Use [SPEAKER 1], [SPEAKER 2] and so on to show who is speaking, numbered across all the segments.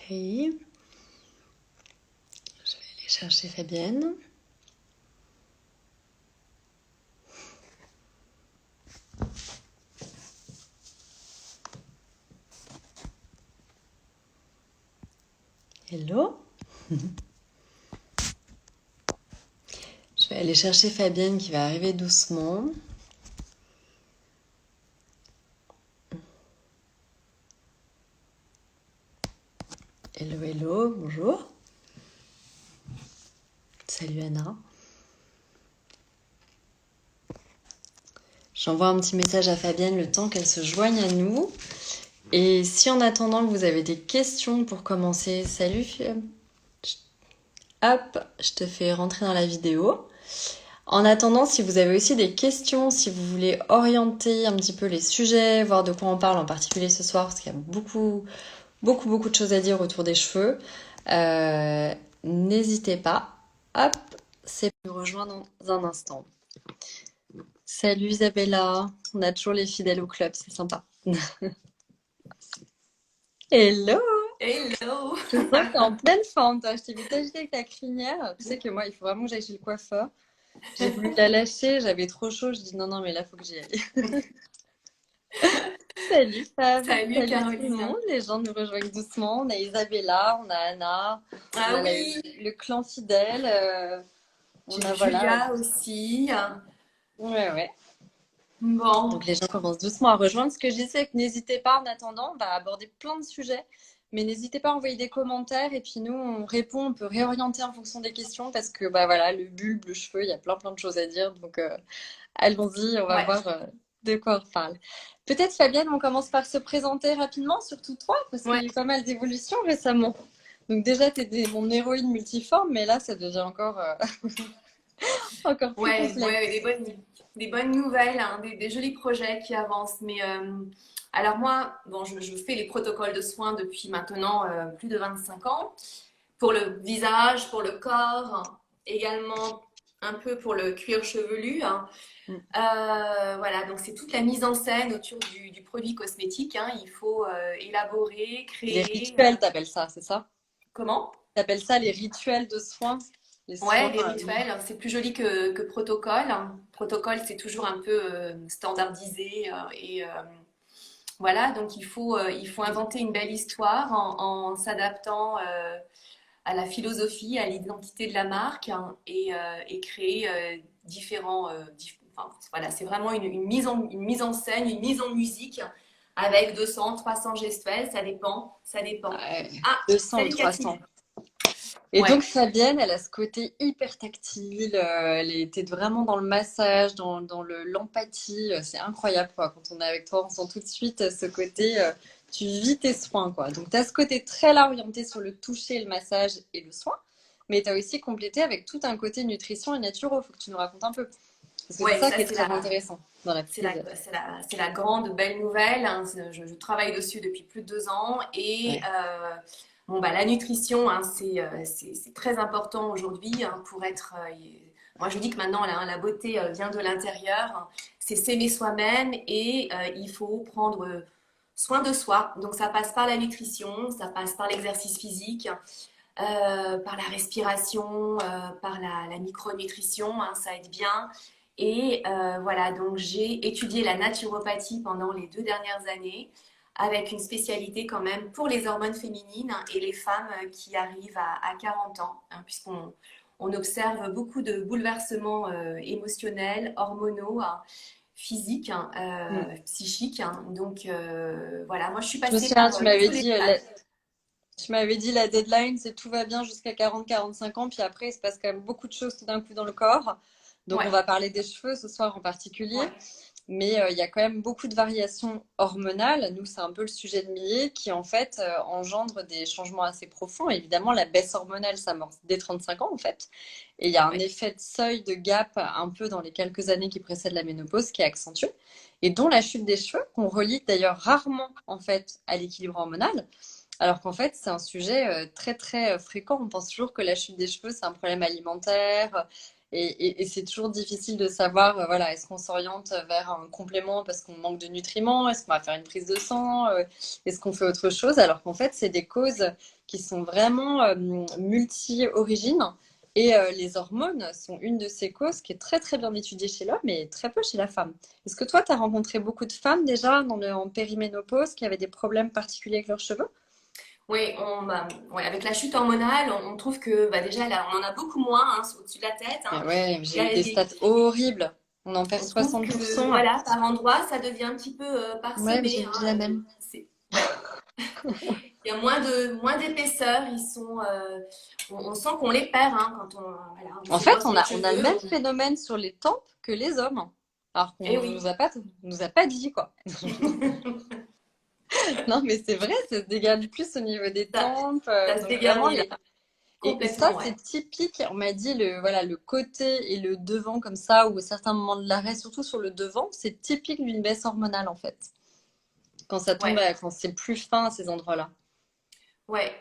[SPEAKER 1] Je vais aller chercher Fabienne. Hello. Je vais aller chercher Fabienne qui va arriver doucement. Hello, hello, bonjour. Salut Anna. J'envoie un petit message à Fabienne le temps qu'elle se joigne à nous. Et si en attendant que vous avez des questions pour commencer, salut. Hop, je te fais rentrer dans la vidéo. En attendant, si vous avez aussi des questions, si vous voulez orienter un petit peu les sujets, voir de quoi on parle en particulier ce soir, parce qu'il y a beaucoup de choses à dire autour des cheveux, n'hésitez pas. Hop, c'est pour me rejoindre dans un instant. Salut Isabella, on a toujours les fidèles au club, c'est sympa. Hello!
[SPEAKER 2] Hello!
[SPEAKER 1] Je sens que t'es en pleine forme, toi. Je t'ai vu t'agiter avec ta crinière. Tu sais que moi, il faut vraiment que j'aille chez le coiffeur. J'ai voulu la lâcher, j'avais trop chaud. Je dis non, mais là, faut que j'y aille. Salut Fab,
[SPEAKER 2] Salut
[SPEAKER 1] salut tout le
[SPEAKER 2] Caroline.
[SPEAKER 1] monde. Les gens nous rejoignent doucement. On a Isabella, on a Anna, on
[SPEAKER 2] Ah
[SPEAKER 1] a
[SPEAKER 2] oui,
[SPEAKER 1] le clan fidèle. On
[SPEAKER 2] j'ai
[SPEAKER 1] a voilà.
[SPEAKER 2] Julia aussi.
[SPEAKER 1] Ouais, ouais.
[SPEAKER 2] Bon,
[SPEAKER 1] Donc les gens commencent doucement à rejoindre. Ce que je disais, c'est que n'hésitez pas en attendant, on va aborder plein de sujets. Mais n'hésitez pas à envoyer des commentaires et puis nous on répond, on peut réorienter en fonction des questions parce que bah voilà, le bulbe, le cheveu, il y a plein de choses à dire. Donc allons-y, on va
[SPEAKER 2] ouais,
[SPEAKER 1] voir de quoi on parle. Peut-être Fabienne, on commence par se présenter rapidement, surtout toi, parce qu'il
[SPEAKER 2] ouais,
[SPEAKER 1] y a eu pas mal d'évolutions récemment. Donc déjà, tu es mon héroïne multiforme, mais là, ça devient encore, encore plus complexe.
[SPEAKER 2] ouais, des bonnes nouvelles, hein, des jolis projets qui avancent. Mais alors moi, bon, je fais les protocoles de soins depuis maintenant plus de 25 ans. Pour le visage, pour le corps, également un peu pour le cuir chevelu, hein.
[SPEAKER 1] Mm.
[SPEAKER 2] Voilà, donc c'est toute la mise en scène autour du produit cosmétique, hein. Il faut élaborer,
[SPEAKER 1] Les
[SPEAKER 2] créer.
[SPEAKER 1] rituels, t'appelles ça, c'est ça?
[SPEAKER 2] Comment?
[SPEAKER 1] T'appelles ça les rituels de soins? Les
[SPEAKER 2] Ouais,
[SPEAKER 1] soins.
[SPEAKER 2] les rituels, c'est plus joli que protocole, hein. Protocole, c'est toujours un peu standardisé et voilà, donc il faut inventer une belle histoire en s'adaptant à la philosophie, à l'identité de la marque, hein, et créer différents. Enfin, voilà, c'est vraiment une mise en scène, une mise en musique avec 200, 300 gestuels, ça dépend, ça dépend.
[SPEAKER 1] Ouais,
[SPEAKER 2] Ah,
[SPEAKER 1] 200 ou
[SPEAKER 2] salut Cathy.
[SPEAKER 1] 300. Et donc
[SPEAKER 2] Ouais,
[SPEAKER 1] Fabienne, elle a ce côté hyper tactile, elle était vraiment dans le massage, dans l'empathie, c'est incroyable quoi. Quand on est avec toi, on sent tout de suite ce côté, tu vis tes soins quoi. Donc tu as ce côté très là orienté sur le toucher, le massage et le soin, mais tu as aussi complété avec tout un côté nutrition et naturo. Faut que tu nous racontes un peu, parce que c'est
[SPEAKER 2] ouais,
[SPEAKER 1] ça
[SPEAKER 2] ça
[SPEAKER 1] qui est très intéressant dans la prise.
[SPEAKER 2] c'est la grande belle nouvelle, hein. Je travaille dessus depuis plus de 2 ans et
[SPEAKER 1] Ouais.
[SPEAKER 2] bon, bah, la nutrition, hein, c'est très important aujourd'hui, hein, pour être. Moi, je dis que maintenant, là, hein, la beauté vient de l'intérieur, hein. C'est s'aimer soi-même et il faut prendre soin de soi. Donc, ça passe par la nutrition, ça passe par l'exercice physique, par la respiration, par la micronutrition, hein, ça aide bien. Et voilà, donc j'ai étudié la naturopathie pendant les 2 dernières années, avec une spécialité quand même pour les hormones féminines, hein, et les femmes qui arrivent à 40 ans, hein, puisqu'on observe beaucoup de bouleversements émotionnels, hormonaux, hein, physiques, hein,
[SPEAKER 1] Mm.
[SPEAKER 2] psychiques, hein. Donc voilà, moi je suis
[SPEAKER 1] Je me
[SPEAKER 2] passée
[SPEAKER 1] souviens,
[SPEAKER 2] par
[SPEAKER 1] tu m'avais
[SPEAKER 2] tous les
[SPEAKER 1] dit,
[SPEAKER 2] âges.
[SPEAKER 1] tu m'avais dit la deadline, c'est tout va bien jusqu'à 40-45 ans, puis après, il se passe quand même beaucoup de choses tout d'un coup dans le corps. Donc, on
[SPEAKER 2] Ouais,
[SPEAKER 1] va parler des cheveux ce soir en particulier,
[SPEAKER 2] ouais.
[SPEAKER 1] mais il y a quand même beaucoup de variations hormonales. Nous, c'est un peu le sujet de millier qui, en fait, engendre des changements assez profonds. Évidemment, la baisse hormonale s'amorce dès 35 ans, en fait. Et il y a un
[SPEAKER 2] Ouais.
[SPEAKER 1] effet de seuil, de gap, un peu dans les quelques années qui précèdent la ménopause, qui est accentué. Et dont la chute des cheveux, qu'on relie d'ailleurs rarement, en fait, à l'équilibre hormonal. Alors qu'en fait, c'est un sujet très très fréquent. On pense toujours que la chute des cheveux, c'est un problème alimentaire Et c'est toujours difficile de savoir, voilà, est-ce qu'on s'oriente vers un complément parce qu'on manque de nutriments? Est-ce qu'on va faire une prise de sang? Est-ce qu'on fait autre chose? Alors qu'en fait, c'est des causes qui sont vraiment multi-origines. Et les hormones sont une de ces causes qui est très très bien étudiée chez l'homme et très peu chez la femme. Est-ce que toi, tu as rencontré beaucoup de femmes déjà en périménopause qui avaient des problèmes particuliers avec leurs cheveux?
[SPEAKER 2] Oui, ouais, avec la chute hormonale, on trouve que bah, déjà, là, on en a beaucoup moins hein, au-dessus de la tête. Hein.
[SPEAKER 1] Ouais,
[SPEAKER 2] Il y
[SPEAKER 1] j'ai eu
[SPEAKER 2] a
[SPEAKER 1] des stats horribles. On en perd
[SPEAKER 2] on trouve que
[SPEAKER 1] 60%.
[SPEAKER 2] voilà, par endroit, ça devient un petit peu
[SPEAKER 1] Ouais, mais
[SPEAKER 2] parsemé.
[SPEAKER 1] j'ai
[SPEAKER 2] Hein,
[SPEAKER 1] la même.
[SPEAKER 2] ouais. Il y a moins d'épaisseur. On sent qu'on les perd hein, quand voilà, on
[SPEAKER 1] En
[SPEAKER 2] se
[SPEAKER 1] fait,
[SPEAKER 2] brosse les
[SPEAKER 1] on a le
[SPEAKER 2] cheveux.
[SPEAKER 1] même phénomène sur les tempes que les hommes. Alors
[SPEAKER 2] Eh
[SPEAKER 1] qu'on
[SPEAKER 2] oui.
[SPEAKER 1] nous a pas dit, quoi. Non, mais c'est vrai, ça se dégage plus au niveau des
[SPEAKER 2] Ça,
[SPEAKER 1] tempes.
[SPEAKER 2] ça se
[SPEAKER 1] Donc vraiment,
[SPEAKER 2] dégarnit là,
[SPEAKER 1] et ça,
[SPEAKER 2] complètement, ouais.
[SPEAKER 1] c'est typique. On m'a dit voilà, le côté et le devant comme ça, ou à certains moments de l'arrêt, surtout sur le devant, c'est typique d'une baisse hormonale, en fait. Quand ça tombe,
[SPEAKER 2] Ouais,
[SPEAKER 1] quand c'est plus fin à ces endroits-là.
[SPEAKER 2] ouais.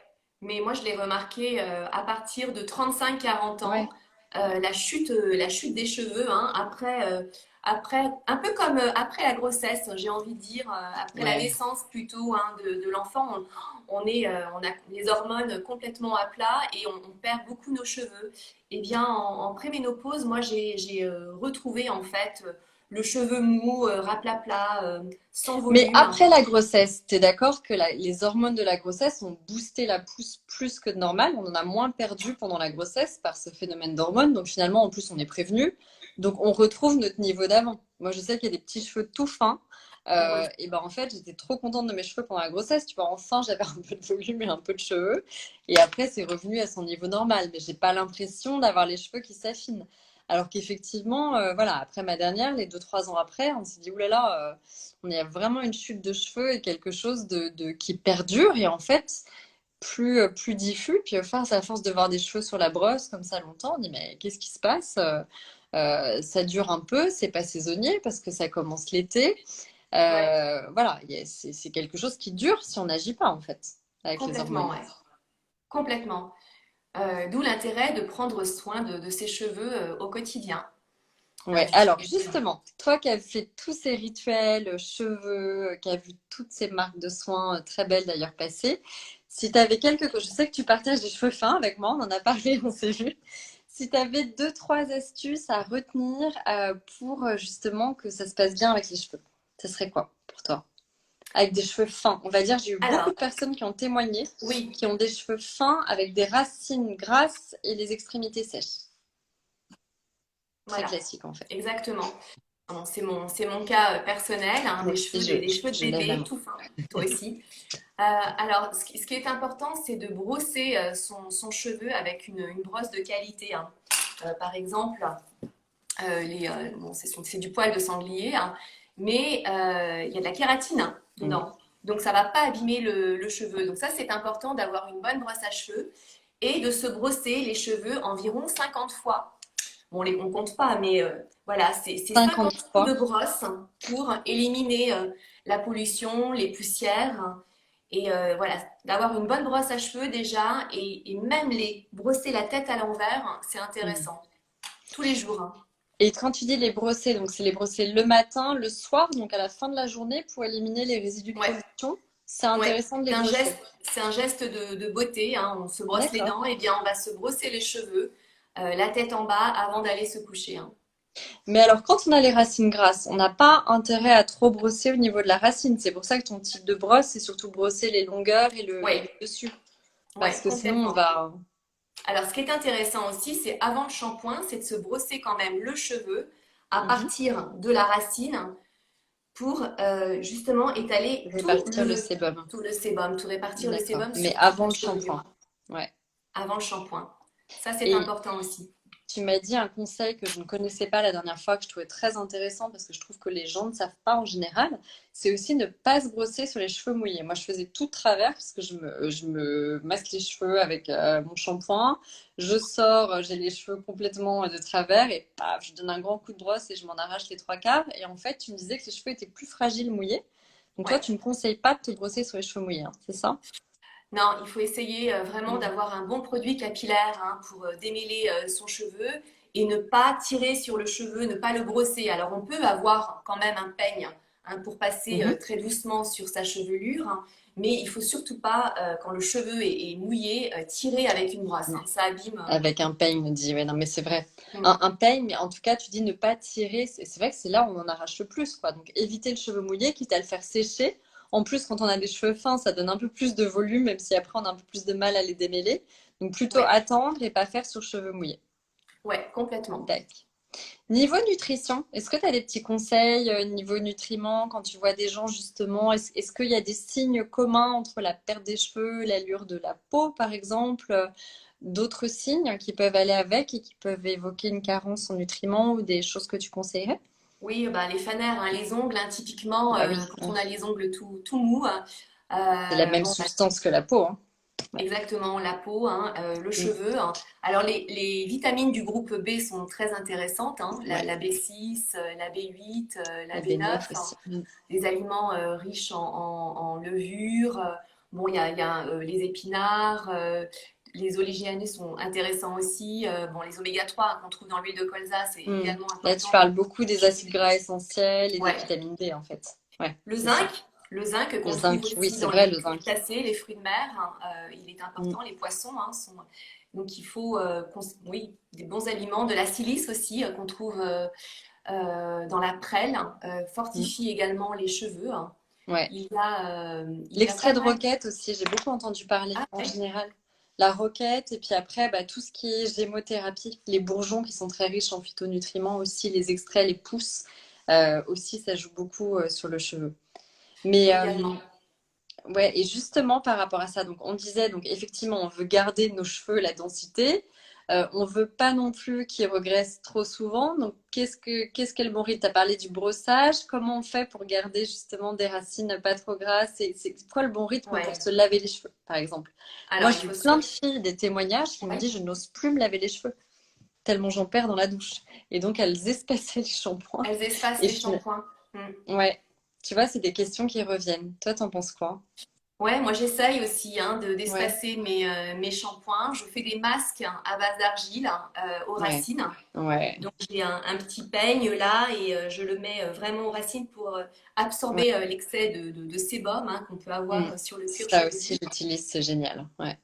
[SPEAKER 2] Mais moi, je l'ai remarqué à partir de 35-40 ans,
[SPEAKER 1] Ouais,
[SPEAKER 2] la chute des cheveux, hein, un peu comme après la grossesse, j'ai envie de dire, après la
[SPEAKER 1] ouais.
[SPEAKER 2] naissance plutôt hein, de l'enfant, on a les hormones complètement à plat et on perd beaucoup nos cheveux. Eh bien, en préménopause, moi, j'ai retrouvé en fait le cheveu mou, raplapla, sans
[SPEAKER 1] Mais
[SPEAKER 2] volume.
[SPEAKER 1] après la grossesse, tu es d'accord que les hormones de la grossesse ont boosté la pousse plus que de normal. On en a moins perdu pendant la grossesse par ce phénomène d'hormones. Donc finalement, en plus, on est prévenu. Donc on retrouve notre niveau d'avant. Moi, je sais qu'il y a des petits cheveux tout fins.
[SPEAKER 2] Oui,
[SPEAKER 1] Et ben en fait, j'étais trop contente de mes cheveux pendant la grossesse. Tu vois, enfin, j'avais un peu de volume et un peu de cheveux. Et après, c'est revenu à son niveau normal. Mais j'ai pas l'impression d'avoir les cheveux qui s'affinent. Alors qu'effectivement, voilà, après ma dernière, les 2, 3 ans après, on s'est dit, oulala, on a vraiment une chute de cheveux et quelque chose qui perdure et en fait plus diffus. Puis enfin, à force de voir des cheveux sur la brosse comme ça longtemps, on dit mais qu'est-ce qui se passe? Ça dure un peu, c'est pas saisonnier parce que ça commence l'été.
[SPEAKER 2] ouais,
[SPEAKER 1] Voilà, c'est quelque chose qui dure si on n'agit pas en fait avec les
[SPEAKER 2] complètement,
[SPEAKER 1] hormones.
[SPEAKER 2] ouais, complètement. D'où l'intérêt de prendre soin de ses cheveux au quotidien,
[SPEAKER 1] Ouais, alors
[SPEAKER 2] d'utiliser.
[SPEAKER 1] justement, toi qui as fait tous ces rituels, cheveux, qui as vu toutes ces marques de soins, très belles d'ailleurs passer, si tu avais je sais que tu partages des cheveux fins avec moi, on en a parlé, on s'est vu. Si tu avais 2, 3 astuces à retenir pour justement que ça se passe bien avec les cheveux, ce serait quoi pour toi? Avec des cheveux fins, on va dire, j'ai eu beaucoup
[SPEAKER 2] Alors,
[SPEAKER 1] de personnes qui ont témoigné,
[SPEAKER 2] oui,
[SPEAKER 1] qui ont des cheveux fins avec des racines grasses et les extrémités sèches. Très
[SPEAKER 2] voilà,
[SPEAKER 1] classique en fait.
[SPEAKER 2] exactement. Bon, c'est mon cas personnel, hein,
[SPEAKER 1] Moi aussi,
[SPEAKER 2] des cheveux de
[SPEAKER 1] je l'ai
[SPEAKER 2] bébé,
[SPEAKER 1] vraiment.
[SPEAKER 2] tout fins, toi aussi. Alors, ce qui est important, c'est de brosser son cheveu avec une brosse de qualité. Hein. Par exemple, bon, c'est du poil de sanglier, hein, mais il y a de la kératine hein,
[SPEAKER 1] Mm.
[SPEAKER 2] dedans. Donc, ça ne va pas abîmer le cheveu. Donc, ça, c'est important d'avoir une bonne brosse à cheveux et de se brosser les cheveux environ 50 fois. Bon, on compte pas, mais voilà, c'est 50 coups
[SPEAKER 1] 53.
[SPEAKER 2] de brosse pour éliminer la pollution, les poussières. Et voilà, d'avoir une bonne brosse à cheveux déjà, et même les brosser la tête à l'envers, c'est
[SPEAKER 1] Mm.
[SPEAKER 2] intéressant. Tous les jours. Hein.
[SPEAKER 1] Et quand tu dis les brosser, donc c'est les brosser le matin, le soir, donc à la fin de la journée pour éliminer les résidus de
[SPEAKER 2] Ouais,
[SPEAKER 1] pollution. C'est
[SPEAKER 2] ouais.
[SPEAKER 1] intéressant de les brosser.
[SPEAKER 2] C'est un geste de beauté. Hein. On se brosse les
[SPEAKER 1] D'accord.
[SPEAKER 2] dents, et bien on va se brosser les cheveux, la tête en bas, avant d'aller se coucher. Hein.
[SPEAKER 1] Mais alors, quand on a les racines grasses, on n'a pas intérêt à trop brosser au niveau de la racine. C'est pour ça que ton type de brosse, c'est surtout brosser les longueurs et le
[SPEAKER 2] Ouais,
[SPEAKER 1] dessus. Parce
[SPEAKER 2] ouais,
[SPEAKER 1] que sinon, on
[SPEAKER 2] complètement.
[SPEAKER 1] va.
[SPEAKER 2] Alors, ce qui est intéressant aussi, c'est avant le shampoing, c'est de se brosser quand même le cheveu à
[SPEAKER 1] Mhm.
[SPEAKER 2] partir de la racine pour justement étaler
[SPEAKER 1] Répartir le sébum.
[SPEAKER 2] tout le sébum, tout répartir le
[SPEAKER 1] D'accord.
[SPEAKER 2] sébum
[SPEAKER 1] Mais
[SPEAKER 2] sur toute
[SPEAKER 1] avant
[SPEAKER 2] la
[SPEAKER 1] le
[SPEAKER 2] chevelure
[SPEAKER 1] shampoing. Ouais.
[SPEAKER 2] avant le shampoing. Ça, c'est
[SPEAKER 1] Et
[SPEAKER 2] important aussi.
[SPEAKER 1] tu m'as dit un conseil que je ne connaissais pas la dernière fois, que je trouvais très intéressant parce que je trouve que les gens ne savent pas en général. C'est aussi ne pas se brosser sur les cheveux mouillés. Moi, je faisais tout de travers parce que je me masque les cheveux avec mon shampoing. Je sors, j'ai les cheveux complètement de travers et paf, je donne un grand coup de brosse et je m'en arrache les 3 quarts. Et en fait, tu me disais que les cheveux étaient plus fragiles mouillés. Donc toi,
[SPEAKER 2] Ouais.
[SPEAKER 1] tu ne me conseilles pas de te brosser sur les cheveux mouillés, hein, c'est ça?
[SPEAKER 2] Non, il faut essayer vraiment
[SPEAKER 1] Mm.
[SPEAKER 2] d'avoir un bon produit capillaire hein, pour démêler son cheveu et ne pas tirer sur le cheveu, ne pas le brosser. Alors on peut avoir quand même un peigne pour passer
[SPEAKER 1] Mhm.
[SPEAKER 2] très doucement sur sa chevelure, mais il faut surtout pas, quand le cheveu est mouillé, tirer avec une brosse. Ça abîme.
[SPEAKER 1] Avec un peigne, me dit, ouais, non, mais c'est vrai.
[SPEAKER 2] Mm.
[SPEAKER 1] Un peigne, mais en tout cas, tu dis ne pas tirer. C'est vrai que c'est là où on en arrache le plus, quoi. Donc, éviter le cheveu mouillé, quitte à le faire sécher. En plus, quand on a des cheveux fins, ça donne un peu plus de volume, même si après, on a un peu plus de mal à les démêler. Donc, plutôt
[SPEAKER 2] Ouais,
[SPEAKER 1] attendre et pas faire sur cheveux mouillés.
[SPEAKER 2] ouais, complètement.
[SPEAKER 1] Tac. Niveau nutrition, est-ce que tu as des petits conseils niveau nutriments quand tu vois des gens justement? Est-ce qu'il y a des signes communs entre la perte des cheveux, l'allure de la peau par exemple, d'autres signes qui peuvent aller avec et qui peuvent évoquer une carence en nutriments ou des choses que tu conseillerais?
[SPEAKER 2] Oui, bah, les fanères, les ongles, typiquement,
[SPEAKER 1] Bah oui,
[SPEAKER 2] quand
[SPEAKER 1] ouais.
[SPEAKER 2] on a les ongles tout mous,
[SPEAKER 1] C'est la même
[SPEAKER 2] bon,
[SPEAKER 1] substance que la peau, hein. Ouais.
[SPEAKER 2] exactement, la peau, le
[SPEAKER 1] Mm.
[SPEAKER 2] cheveu. Alors, les vitamines du groupe B sont très intéressantes,
[SPEAKER 1] Ouais.
[SPEAKER 2] la B6, la B8, la
[SPEAKER 1] La B9
[SPEAKER 2] B9,
[SPEAKER 1] aussi. Mm.
[SPEAKER 2] les aliments riches en levure. Bon, il y a les épinards, les oléagineux sont intéressants aussi. Bon, les oméga 3 qu'on trouve dans l'huile de colza, c'est
[SPEAKER 1] Mm.
[SPEAKER 2] également
[SPEAKER 1] Là, tu
[SPEAKER 2] important.
[SPEAKER 1] parles beaucoup des acides gras essentiels et des
[SPEAKER 2] Ouais.
[SPEAKER 1] vitamines D en fait. Ouais,
[SPEAKER 2] Le
[SPEAKER 1] c'est ça.
[SPEAKER 2] zinc, le zinc
[SPEAKER 1] Le
[SPEAKER 2] qu'on trouve
[SPEAKER 1] zinc, oui,
[SPEAKER 2] aussi
[SPEAKER 1] c'est
[SPEAKER 2] dans
[SPEAKER 1] vrai,
[SPEAKER 2] les
[SPEAKER 1] le zinc.
[SPEAKER 2] crustacés, les fruits de mer, il est
[SPEAKER 1] Mm.
[SPEAKER 2] important. Les poissons sont. Donc il faut, oui, des bons aliments, de la silice aussi qu'on trouve dans la prêle,
[SPEAKER 1] Mm.
[SPEAKER 2] fortifie également les cheveux.
[SPEAKER 1] Ouais.
[SPEAKER 2] Il y a
[SPEAKER 1] L'extrait
[SPEAKER 2] pas
[SPEAKER 1] de
[SPEAKER 2] mal.
[SPEAKER 1] roquette aussi, j'ai beaucoup entendu parler
[SPEAKER 2] Ah
[SPEAKER 1] en
[SPEAKER 2] ouais,
[SPEAKER 1] général. La roquette, et puis après, bah, tout ce qui est gémothérapie, les bourgeons qui sont très riches en phytonutriments aussi, les extraits, les pousses, aussi, ça joue beaucoup sur le cheveu. Mais
[SPEAKER 2] également.
[SPEAKER 1] ouais, et justement par rapport à ça, donc on disait, donc effectivement, on veut garder nos cheveux, la densité. On veut pas non plus qu'ils regressent trop souvent. Donc, qu'est-ce qu'est le bon rythme? Tu as parlé du brossage. Comment on fait pour garder justement des racines pas trop grasses? C'est quoi le bon rythme pour
[SPEAKER 2] Ouais.
[SPEAKER 1] se laver les cheveux, par exemple? Moi,
[SPEAKER 2] Alors il
[SPEAKER 1] j'ai eu
[SPEAKER 2] faut
[SPEAKER 1] plein
[SPEAKER 2] sur.
[SPEAKER 1] de filles, des témoignages qui m'ont
[SPEAKER 2] Ouais.
[SPEAKER 1] dit, je n'ose plus me laver les cheveux, tellement j'en perds dans la douche. Et donc, elles espaçaient les shampoings.
[SPEAKER 2] Elles espacent
[SPEAKER 1] Et
[SPEAKER 2] les shampoings.
[SPEAKER 1] ouais, tu vois, c'est des questions qui reviennent. Toi, t'en penses quoi?
[SPEAKER 2] Ouais, moi j'essaye aussi
[SPEAKER 1] Ouais,
[SPEAKER 2] d'espacer mes shampoings. Je fais des masques à base d'argile aux
[SPEAKER 1] ouais,
[SPEAKER 2] racines.
[SPEAKER 1] ouais,
[SPEAKER 2] Donc j'ai un petit peigne là et je le mets vraiment aux racines pour
[SPEAKER 1] ouais.
[SPEAKER 2] absorber l'excès de sébum qu'on peut
[SPEAKER 1] Mm.
[SPEAKER 2] avoir sur le cuir
[SPEAKER 1] Ça aussi,
[SPEAKER 2] chevelu.
[SPEAKER 1] j'utilise, c'est génial. Ouais.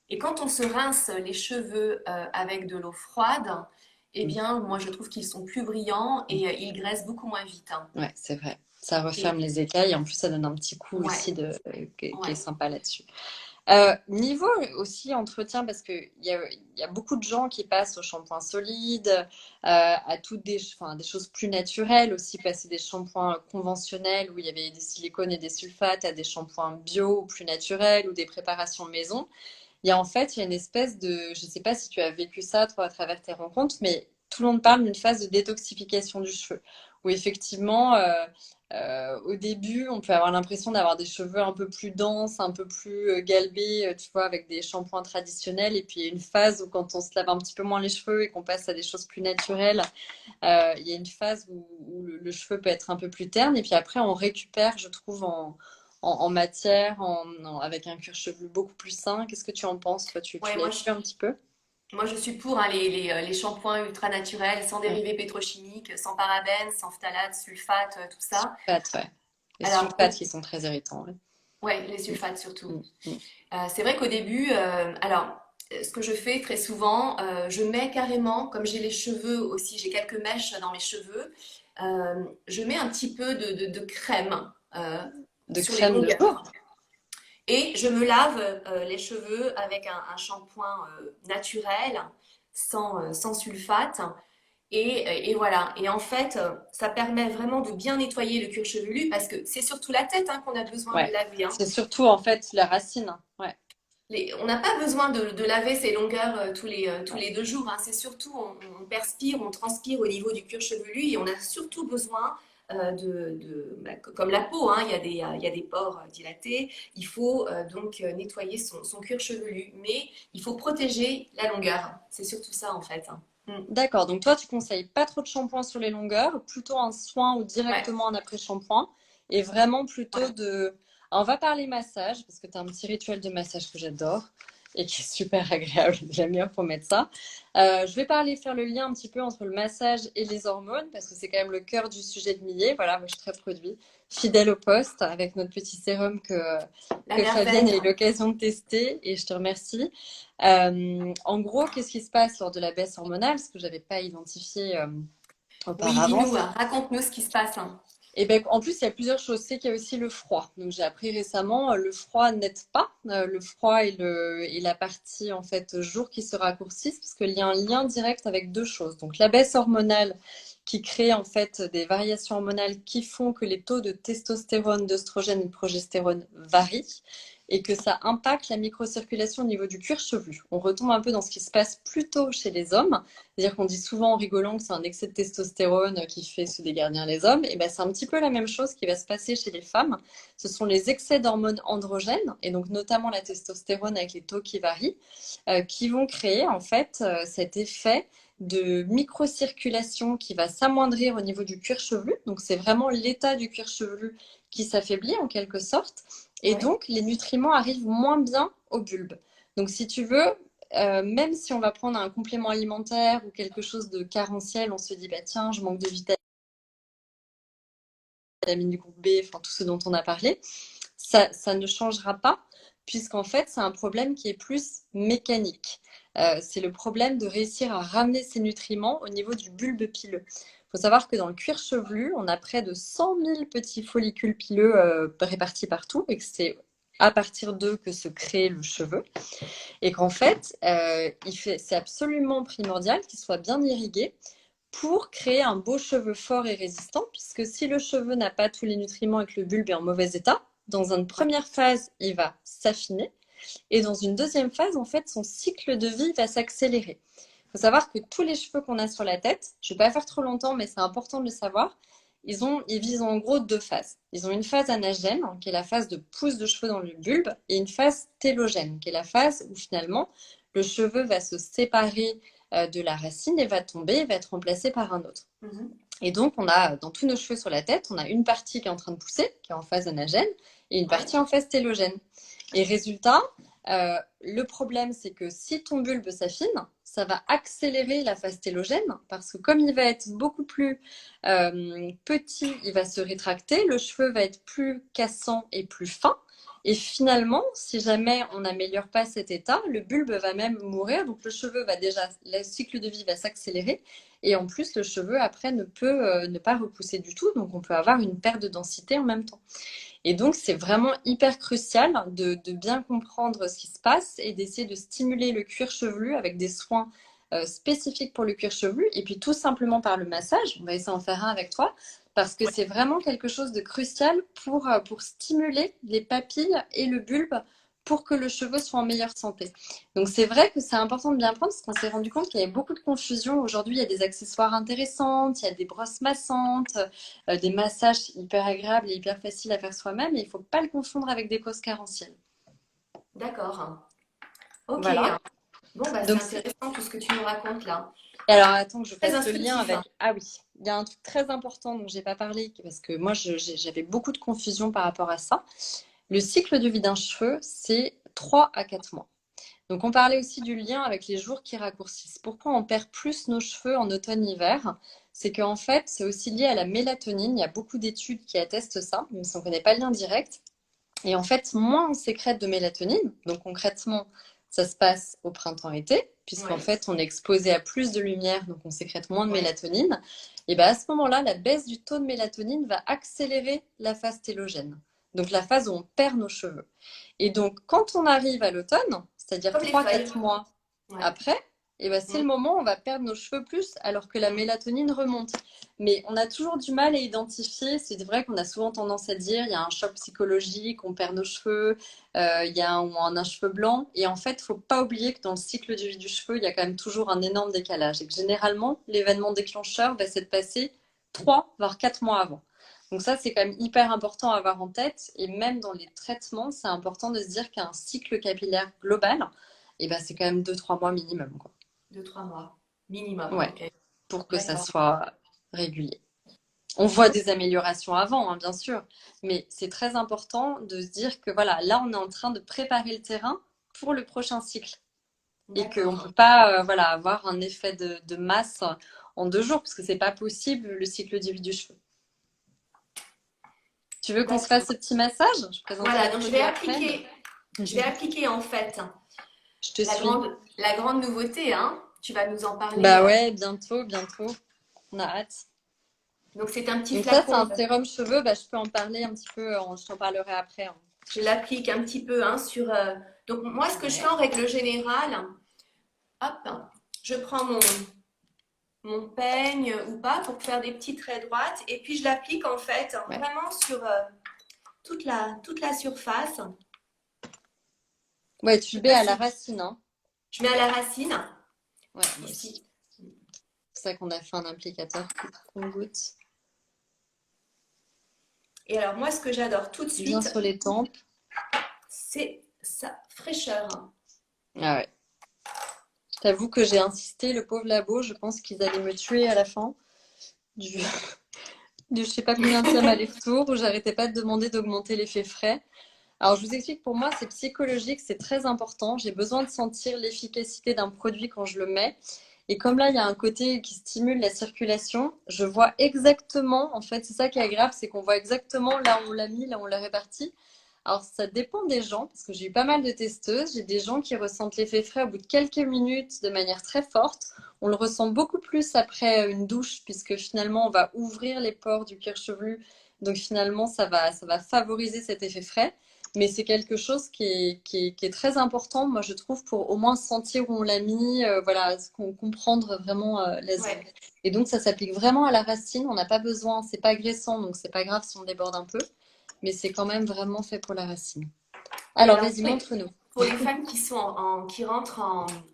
[SPEAKER 2] Et quand on se rince les cheveux avec de l'eau froide, eh
[SPEAKER 1] Mm.
[SPEAKER 2] bien moi je trouve qu'ils sont plus brillants et ils graissent beaucoup moins vite.
[SPEAKER 1] Ouais, c'est vrai. Ça referme
[SPEAKER 2] Et
[SPEAKER 1] les écailles. En plus, ça donne un petit coup
[SPEAKER 2] ouais,
[SPEAKER 1] aussi qui est
[SPEAKER 2] ouais,
[SPEAKER 1] sympa là-dessus. Niveau aussi entretien, parce qu'il y a beaucoup de gens qui passent au shampoing solide, à toutes enfin, des choses plus naturelles aussi, passer des shampoings conventionnels où il y avait des silicones et des sulfates, à des shampoings bio ou plus naturels ou des préparations maison. Il y a une espèce de, je sais pas si tu as vécu ça, toi, à travers tes rencontres, mais tout le monde parle d'une phase de détoxification du cheveu, où effectivement, au début, on peut avoir l'impression d'avoir des cheveux un peu plus denses, un peu plus galbés, tu vois, avec des shampoings traditionnels, et puis il y a une phase où quand on se lave un petit peu moins les cheveux et qu'on passe à des choses plus naturelles, il y a une phase où le cheveu peut être un peu plus terne, et puis après, on récupère, je trouve, en matière, avec un cuir chevelu beaucoup plus sain. Qu'est-ce que tu en penses? Toi, tu
[SPEAKER 2] ouais,
[SPEAKER 1] l'as vu un petit peu?
[SPEAKER 2] moi je suis pour les shampoings ultra naturels, sans
[SPEAKER 1] Ouais.
[SPEAKER 2] dérivés pétrochimiques, sans parabènes, sans phtalates, sulfates, tout ça.
[SPEAKER 1] Sulfates, ouais. Les
[SPEAKER 2] Alors,
[SPEAKER 1] sulfates qui sont très irritants. Ouais.
[SPEAKER 2] ouais, les sulfates surtout.
[SPEAKER 1] Mm, mm,
[SPEAKER 2] C'est vrai qu'au début, ce que je fais très souvent, je mets carrément, comme j'ai les cheveux aussi, j'ai quelques mèches dans mes cheveux, je mets un petit peu de crème
[SPEAKER 1] mm. De
[SPEAKER 2] sur les
[SPEAKER 1] crème de
[SPEAKER 2] longueurs.
[SPEAKER 1] jour?
[SPEAKER 2] Et je me lave les cheveux avec un shampoing naturel, sans sulfate. Et voilà. Et en fait, ça permet vraiment de bien nettoyer le cuir chevelu parce que c'est surtout la tête qu'on a besoin de
[SPEAKER 1] Ouais.
[SPEAKER 2] laver.
[SPEAKER 1] C'est surtout en fait la racine. Ouais.
[SPEAKER 2] On n'a pas besoin de laver ses longueurs tous
[SPEAKER 1] Ouais.
[SPEAKER 2] les 2 jours. C'est surtout, on perspire, on transpire au niveau du cuir chevelu et on a surtout besoin comme la peau, il y a des pores dilatés. Il faut donc nettoyer son cuir chevelu, mais il faut protéger la longueur. C'est surtout ça en fait. Mm.
[SPEAKER 1] D'accord. Donc toi, tu conseilles pas trop de shampoing sur les longueurs, plutôt un soin ou
[SPEAKER 2] Ouais,
[SPEAKER 1] directement un après-shampoing, et vraiment plutôt
[SPEAKER 2] ouais,
[SPEAKER 1] de. Alors, on va parler massage parce que tu as un petit rituel de massage que j'adore. et qui est super agréable. J'aime bien pour mettre ça. Je vais faire le lien un petit peu entre le massage et les hormones parce que c'est quand même le cœur du sujet de Millet. Voilà, moi je suis très produit, fidèle au poste avec notre petit sérum
[SPEAKER 2] La
[SPEAKER 1] que Fabienne
[SPEAKER 2] merveille.
[SPEAKER 1] a eu l'occasion de tester et je te remercie. En gros, qu'est-ce qui se passe lors de la baisse hormonale? Ce que j'avais pas identifié
[SPEAKER 2] Oui,
[SPEAKER 1] auparavant.
[SPEAKER 2] dis-nous, hein, raconte-nous ce qui se passe, hein.
[SPEAKER 1] Et ben, en plus, il y a plusieurs choses. C'est qu'il y a aussi le froid. Donc, j'ai appris récemment, le froid n'aide pas. Le froid et la partie, en fait, jour qui se raccourcissent, parce qu'il y a un lien direct avec deux choses. Donc, la baisse hormonale qui crée, en fait, des variations hormonales qui font que les taux de testostérone, d'œstrogène et de progestérone varient et que ça impacte la microcirculation au niveau du cuir chevelu. On retombe un peu dans ce qui se passe plutôt chez les hommes. C'est-à-dire qu'on dit souvent en rigolant que c'est un excès de testostérone qui fait se dégarnir les hommes. Et ben c'est un petit peu la même chose qui va se passer chez les femmes. Ce sont les excès d'hormones androgènes, et donc notamment la testostérone avec les taux qui varient, qui vont créer en fait cet effet de microcirculation qui va s'amoindrir au niveau du cuir chevelu. Donc c'est vraiment l'état du cuir chevelu qui s'affaiblit en quelque sorte. Et
[SPEAKER 2] Ouais.
[SPEAKER 1] donc les nutriments arrivent moins bien au bulbe. Donc si tu veux, même si on va prendre un complément alimentaire ou quelque chose de carentiel, on se dit bah tiens, je manque de vitamine du groupe B, enfin tout ce dont on a parlé, ça ne changera pas puisqu'en fait c'est un problème qui est plus mécanique. C'est le problème de réussir à ramener ces nutriments au niveau du bulbe pileux. Il faut savoir que dans le cuir chevelu, on a près de 100 000 petits follicules pileux répartis partout et que c'est à partir d'eux que se crée le cheveu. Et qu'en fait, c'est absolument primordial qu'il soit bien irrigué pour créer un beau cheveu fort et résistant, puisque si le cheveu n'a pas tous les nutriments et que le bulbe est en mauvais état, dans une première phase, il va s'affiner, et dans une deuxième phase, en fait, son cycle de vie va s'accélérer. Il faut savoir que tous les cheveux qu'on a sur la tête, je ne vais pas faire trop longtemps, mais c'est important de le savoir, ils visent en gros deux phases. Ils ont une phase anagène, qui est la phase de pousse de cheveux dans le bulbe, et une phase télogène, qui est la phase où finalement le cheveu va se séparer de la racine et va tomber et va être remplacé par un autre.
[SPEAKER 2] Mhm.
[SPEAKER 1] Et donc, on a dans tous nos cheveux sur la tête, on a une partie qui est en train de pousser, qui est en phase anagène, et une
[SPEAKER 2] Ouais.
[SPEAKER 1] partie en phase télogène. Et résultat, le problème, c'est que si ton bulbe s'affine, ça va accélérer la phase télogène, parce que comme il va être beaucoup plus petit, il va se rétracter, le cheveu va être plus cassant et plus fin. Et finalement, si jamais on n'améliore pas cet état, le bulbe va même mourir. Donc le cheveu va déjà, le cycle de vie va s'accélérer. Et en plus, le cheveu après ne peut ne pas repousser du tout. Donc on peut avoir une perte de densité en même temps. Et donc, c'est vraiment hyper crucial de bien comprendre ce qui se passe et d'essayer de stimuler le cuir chevelu avec des soins spécifiques pour le cuir chevelu. Et puis, tout simplement par le massage, on va essayer d'en faire un avec toi, parce que
[SPEAKER 2] Ouais.
[SPEAKER 1] c'est vraiment quelque chose de crucial pour stimuler les papilles et le bulbe pour que le cheveu soit en meilleure santé. Donc, c'est vrai que c'est important de bien prendre parce qu'on s'est rendu compte qu'il y avait beaucoup de confusion. Aujourd'hui, il y a des accessoires intéressants, il y a des brosses massantes, des massages hyper agréables et hyper faciles à faire soi-même, et il ne faut pas le confondre avec des causes carentielles.
[SPEAKER 2] D'accord. Ok.
[SPEAKER 1] Voilà.
[SPEAKER 2] Bon, bah, c'est
[SPEAKER 1] Donc,
[SPEAKER 2] intéressant tout ce que tu nous racontes là.
[SPEAKER 1] et alors attends que je
[SPEAKER 2] Très
[SPEAKER 1] fasse le lien
[SPEAKER 2] instructif, hein.
[SPEAKER 1] avec. Ah oui, il y a un truc très important dont j'ai pas parlé, parce que moi j'avais beaucoup de confusion par rapport à ça. Le cycle de vie d'un cheveu, c'est 3 à 4 mois. Donc on parlait aussi du lien avec les jours qui raccourcissent. Pourquoi on perd plus nos cheveux en automne-hiver? C'est qu'en fait, c'est aussi lié à la mélatonine. Il y a beaucoup d'études qui attestent ça, même si on ne connaît pas le lien direct. Et en fait, moins on sécrète de mélatonine, donc concrètement, ça se passe au printemps-été, puisqu'en
[SPEAKER 2] Ouais.
[SPEAKER 1] fait, on est exposé à plus de lumière, donc on sécrète moins de
[SPEAKER 2] Ouais.
[SPEAKER 1] mélatonine. Et bien à ce moment-là, la baisse du taux de mélatonine va accélérer la phase télogène, donc la phase où on perd nos cheveux. Et donc, quand on arrive à l'automne, c'est-à-dire
[SPEAKER 2] Comme les
[SPEAKER 1] trois
[SPEAKER 2] feuilles.
[SPEAKER 1] quatre mois
[SPEAKER 2] Ouais.
[SPEAKER 1] après, et ben c'est
[SPEAKER 2] Mm,
[SPEAKER 1] le moment où on va perdre nos cheveux plus, alors que la
[SPEAKER 2] mm.
[SPEAKER 1] mélatonine remonte. Mais on a toujours du mal à identifier. C'est vrai qu'on a souvent tendance à dire il y a un choc psychologique, on perd nos cheveux, il y a un cheveu blanc. Et en fait, il ne faut pas oublier que dans le cycle de vie du cheveu, il y a quand même toujours un énorme décalage. Et que généralement, l'événement déclencheur va s'être passé 3 voire 4 mois avant. Donc ça, c'est quand même hyper important à avoir en tête. Et même dans les traitements, c'est important de se dire qu'un cycle capillaire global, et ben, c'est quand même 2 3 mois minimum, quoi.
[SPEAKER 2] 2, 3 mois minimum.
[SPEAKER 1] Ouais,
[SPEAKER 2] Ok.
[SPEAKER 1] pour que ça
[SPEAKER 2] D'accord.
[SPEAKER 1] soit régulier. On voit des améliorations avant, hein, bien sûr, mais c'est très important de se dire que voilà, là, on est en train de préparer le terrain pour le prochain cycle. Et qu'on ne
[SPEAKER 2] D'accord.
[SPEAKER 1] peut pas voilà, avoir un effet de masse en 2 jours, parce que c'est pas possible le cycle de vie du cheveu. Tu veux qu'on se fasse
[SPEAKER 2] D'accord.
[SPEAKER 1] ce petit massage? Je présenterai
[SPEAKER 2] Voilà,
[SPEAKER 1] le
[SPEAKER 2] donc
[SPEAKER 1] produit après.
[SPEAKER 2] je vais appliquer en fait
[SPEAKER 1] Je te suis.
[SPEAKER 2] la grande nouveauté, hein. Tu vas nous en parler.
[SPEAKER 1] Bah ouais, bientôt, bientôt. On a hâte.
[SPEAKER 2] Donc c'est un petit
[SPEAKER 1] Donc ça, c'est
[SPEAKER 2] flacon.
[SPEAKER 1] un sérum cheveux. Bah, je peux en parler un petit peu. Je t'en parlerai après, hein.
[SPEAKER 2] Je l'applique un petit peu hein, sur. Donc moi, ce que je fais
[SPEAKER 1] Ouais.
[SPEAKER 2] en règle générale, hop, je prends mon peigne ou pas pour faire des petits traits droites et puis je l'applique en fait
[SPEAKER 1] Ouais.
[SPEAKER 2] vraiment sur toute la surface.
[SPEAKER 1] Ouais,
[SPEAKER 2] Je
[SPEAKER 1] tu
[SPEAKER 2] sais
[SPEAKER 1] le mets
[SPEAKER 2] pas
[SPEAKER 1] à la
[SPEAKER 2] si
[SPEAKER 1] racine, hein.
[SPEAKER 2] je mets à la racine
[SPEAKER 1] Ouais, moi aussi.
[SPEAKER 2] ici.
[SPEAKER 1] C'est ça qu'on a fait un applicateur qu'on goûte.
[SPEAKER 2] Et alors moi, ce que j'adore tout de
[SPEAKER 1] Bien
[SPEAKER 2] suite,
[SPEAKER 1] sur les tempes.
[SPEAKER 2] c'est sa fraîcheur.
[SPEAKER 1] Ah ouais. Je t'avoue que j'ai insisté, le pauvre labo, je pense qu'ils allaient me tuer à la fin du, du je sais pas combien de aller-retour où j'arrêtais pas de demander d'augmenter l'effet frais. Alors je vous explique, pour moi c'est psychologique, c'est très important. J'ai besoin de sentir l'efficacité d'un produit quand je le mets. Et comme là il y a un côté qui stimule la circulation, je vois exactement, en fait c'est ça qui est agréable, c'est qu'on voit exactement là où on l'a mis, là où on l'a réparti. Alors, ça dépend des gens, parce que j'ai eu pas mal de testeuses. J'ai des gens qui ressentent l'effet frais au bout de quelques minutes de manière très forte. On le ressent beaucoup plus après une douche, puisque finalement, on va ouvrir les pores du cuir chevelu. Donc, finalement, ça va favoriser cet effet frais. Mais c'est quelque chose qui est très important, moi, je trouve, pour au moins sentir où on l'a mis, voilà, comprendre vraiment la zone.
[SPEAKER 2] Ouais.
[SPEAKER 1] Et donc, ça s'applique vraiment à la racine. On n'a pas besoin, c'est pas agressant, donc c'est pas grave si on déborde un peu, mais c'est quand même vraiment fait pour la racine.
[SPEAKER 2] Et
[SPEAKER 1] Alors,
[SPEAKER 2] alors
[SPEAKER 1] vas-y, montre-nous.
[SPEAKER 2] pour les femmes qui sont qui rentrent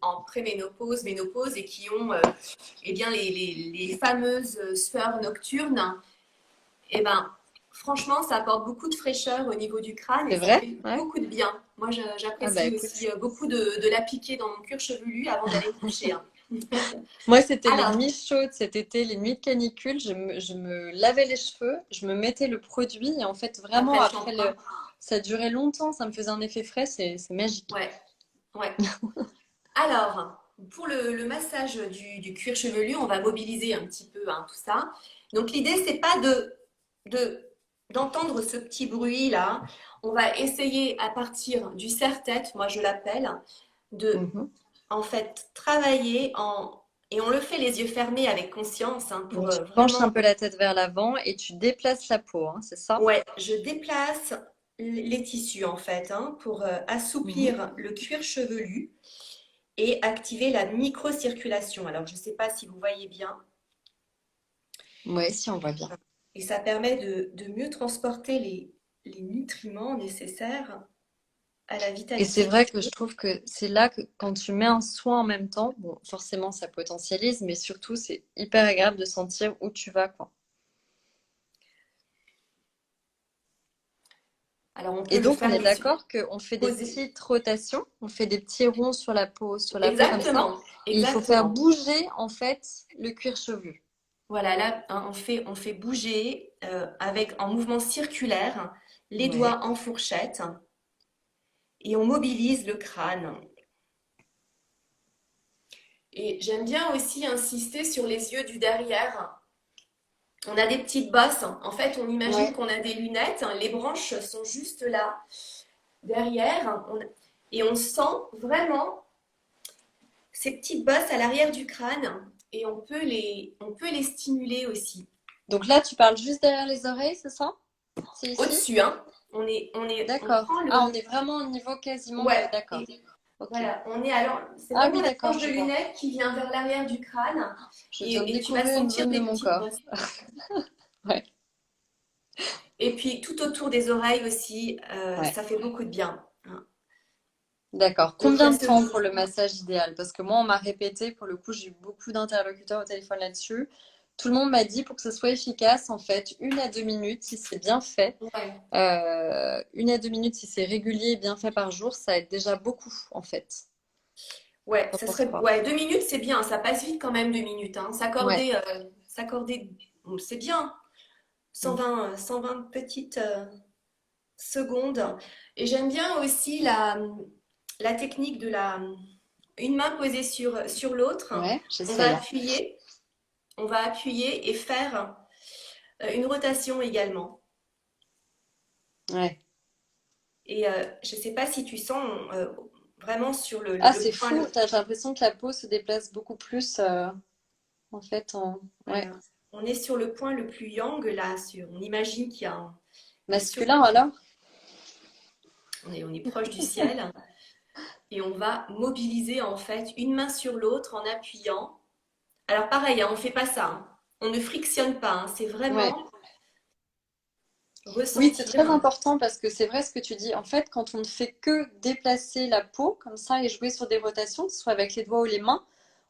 [SPEAKER 2] en préménopause, ménopause et qui ont eh bien les fameuses sueurs nocturnes, eh ben franchement, ça apporte beaucoup de fraîcheur au niveau du crâne et
[SPEAKER 1] C'est
[SPEAKER 2] ça
[SPEAKER 1] vrai?
[SPEAKER 2] fait
[SPEAKER 1] Ouais.
[SPEAKER 2] beaucoup de bien. Moi,
[SPEAKER 1] Ah bah
[SPEAKER 2] j'apprécie aussi
[SPEAKER 1] écoute.
[SPEAKER 2] beaucoup de l'appliquer dans mon cuir chevelu avant d'aller me coucher, hein.
[SPEAKER 1] Moi, c'était les
[SPEAKER 2] Alors,
[SPEAKER 1] nuits chaudes cet été, les nuits de canicule. Je me lavais les cheveux, je me mettais le produit et en fait, vraiment,
[SPEAKER 2] après le
[SPEAKER 1] après
[SPEAKER 2] shampoing,
[SPEAKER 1] ça durait longtemps, ça me faisait un effet frais, c'est magique.
[SPEAKER 2] ouais, ouais. Alors, pour le massage du cuir chevelu, on va mobiliser un petit peu hein, tout ça. Donc, l'idée, c'est pas de, d'entendre ce petit bruit là. On va essayer à partir du serre-tête, moi je l'appelle, de
[SPEAKER 1] Mhm.
[SPEAKER 2] en fait travailler et on le fait les yeux fermés avec conscience hein, pour
[SPEAKER 1] Donc, tu penches un
[SPEAKER 2] vraiment.
[SPEAKER 1] peu la tête vers l'avant et tu déplaces la peau, hein, c'est ça?
[SPEAKER 2] Ouais, je déplace les tissus en fait hein, pour
[SPEAKER 1] Mhm.
[SPEAKER 2] assouplir le cuir chevelu et activer la microcirculation. Alors, je ne sais pas si vous voyez bien.
[SPEAKER 1] Ouais, si on voit bien.
[SPEAKER 2] Et ça permet de mieux transporter les nutriments nécessaires à la
[SPEAKER 1] Et c'est
[SPEAKER 2] vitalité du
[SPEAKER 1] vrai que je
[SPEAKER 2] cheveu.
[SPEAKER 1] trouve que c'est là que quand tu mets un soin en même temps, bon, forcément ça potentialise, mais surtout c'est hyper agréable de sentir où tu vas, quoi.
[SPEAKER 2] Alors, on peut
[SPEAKER 1] Et
[SPEAKER 2] le
[SPEAKER 1] donc on
[SPEAKER 2] faire
[SPEAKER 1] est
[SPEAKER 2] les yeux
[SPEAKER 1] d'accord qu'on fait des
[SPEAKER 2] posés.
[SPEAKER 1] petites rotations, on fait des petits ronds sur la peau comme ça,
[SPEAKER 2] Exactement,
[SPEAKER 1] et il faut faire
[SPEAKER 2] exactement.
[SPEAKER 1] bouger en fait le cuir chevelu.
[SPEAKER 2] Voilà, là, hein, on fait bouger avec en mouvement circulaire les
[SPEAKER 1] Ouais.
[SPEAKER 2] doigts en fourchette et on mobilise le crâne. Et j'aime bien aussi insister sur les yeux du derrière. On a des petites bosses. En fait, on imagine
[SPEAKER 1] Ouais.
[SPEAKER 2] qu'on a des lunettes. Les branches sont juste là, derrière. Et on sent vraiment ces petites bosses à l'arrière du crâne. Et on peut les stimuler aussi.
[SPEAKER 1] Donc là tu parles juste derrière les oreilles, c'est ça? C'est ici?
[SPEAKER 2] Au-dessus, hein, on
[SPEAKER 1] D'accord.
[SPEAKER 2] prend
[SPEAKER 1] Ah, on
[SPEAKER 2] le.
[SPEAKER 1] est vraiment au niveau quasiment de...
[SPEAKER 2] Ouais.
[SPEAKER 1] D'accord.
[SPEAKER 2] Et
[SPEAKER 1] Ok.
[SPEAKER 2] voilà, on est alors. C'est
[SPEAKER 1] Ah
[SPEAKER 2] vraiment
[SPEAKER 1] oui,
[SPEAKER 2] la
[SPEAKER 1] d'accord,
[SPEAKER 2] branche de
[SPEAKER 1] je vois.
[SPEAKER 2] lunettes qui vient vers l'arrière du crâne.
[SPEAKER 1] Je viens de
[SPEAKER 2] Et tu vas
[SPEAKER 1] découvrir une
[SPEAKER 2] sentir
[SPEAKER 1] zone de
[SPEAKER 2] des
[SPEAKER 1] mon
[SPEAKER 2] petites
[SPEAKER 1] corps.
[SPEAKER 2] bosses.
[SPEAKER 1] Ouais.
[SPEAKER 2] Et puis tout autour des oreilles aussi,
[SPEAKER 1] Ouais.
[SPEAKER 2] ça fait beaucoup de bien, hein.
[SPEAKER 1] D'accord.
[SPEAKER 2] Donc il y
[SPEAKER 1] Combien
[SPEAKER 2] a
[SPEAKER 1] de
[SPEAKER 2] ce.
[SPEAKER 1] temps pour le massage idéal? Parce que moi, on m'a répété, pour le coup, j'ai eu beaucoup d'interlocuteurs au téléphone là-dessus. Tout le monde m'a dit, pour que ce soit efficace, en fait, 1 à 2 minutes, si c'est bien fait,
[SPEAKER 2] Ouais.
[SPEAKER 1] 1 à 2 minutes, si c'est régulier et bien fait par jour, ça aide déjà beaucoup, en fait.
[SPEAKER 2] Ouais,
[SPEAKER 1] T'en
[SPEAKER 2] ça
[SPEAKER 1] penses
[SPEAKER 2] serait
[SPEAKER 1] quoi?
[SPEAKER 2] ouais, 2 minutes, c'est bien, ça passe vite quand même 2 minutes, hein.
[SPEAKER 1] Ouais.
[SPEAKER 2] S'accorder, c'est bien.
[SPEAKER 1] Mm.
[SPEAKER 2] 120 petites secondes. Et j'aime bien aussi la technique de une main posée sur l'autre.
[SPEAKER 1] Ouais,
[SPEAKER 2] On va
[SPEAKER 1] j'essaye.
[SPEAKER 2] appuyer, on va appuyer et faire une rotation également.
[SPEAKER 1] Ouais.
[SPEAKER 2] Et je ne sais pas si tu sens vraiment sur
[SPEAKER 1] Ah,
[SPEAKER 2] le
[SPEAKER 1] c'est
[SPEAKER 2] point
[SPEAKER 1] fou.
[SPEAKER 2] le
[SPEAKER 1] J'ai l'impression que la peau se déplace beaucoup plus, en fait. Ouais.
[SPEAKER 2] voilà. On est sur le point le plus yang là. On imagine qu'il y a on est sur,
[SPEAKER 1] Masculin, alors?
[SPEAKER 2] on est proche du ciel et on va mobiliser en fait une main sur l'autre en appuyant. Alors pareil, hein, on ne fait pas ça, hein. On ne frictionne pas, hein. C'est
[SPEAKER 1] Ouais.
[SPEAKER 2] vraiment
[SPEAKER 1] Oui, c'est très
[SPEAKER 2] ressentir.
[SPEAKER 1] important parce que c'est vrai ce que tu dis. En fait, quand on ne fait que déplacer la peau comme ça et jouer sur des rotations, que ce soit avec les doigts ou les mains,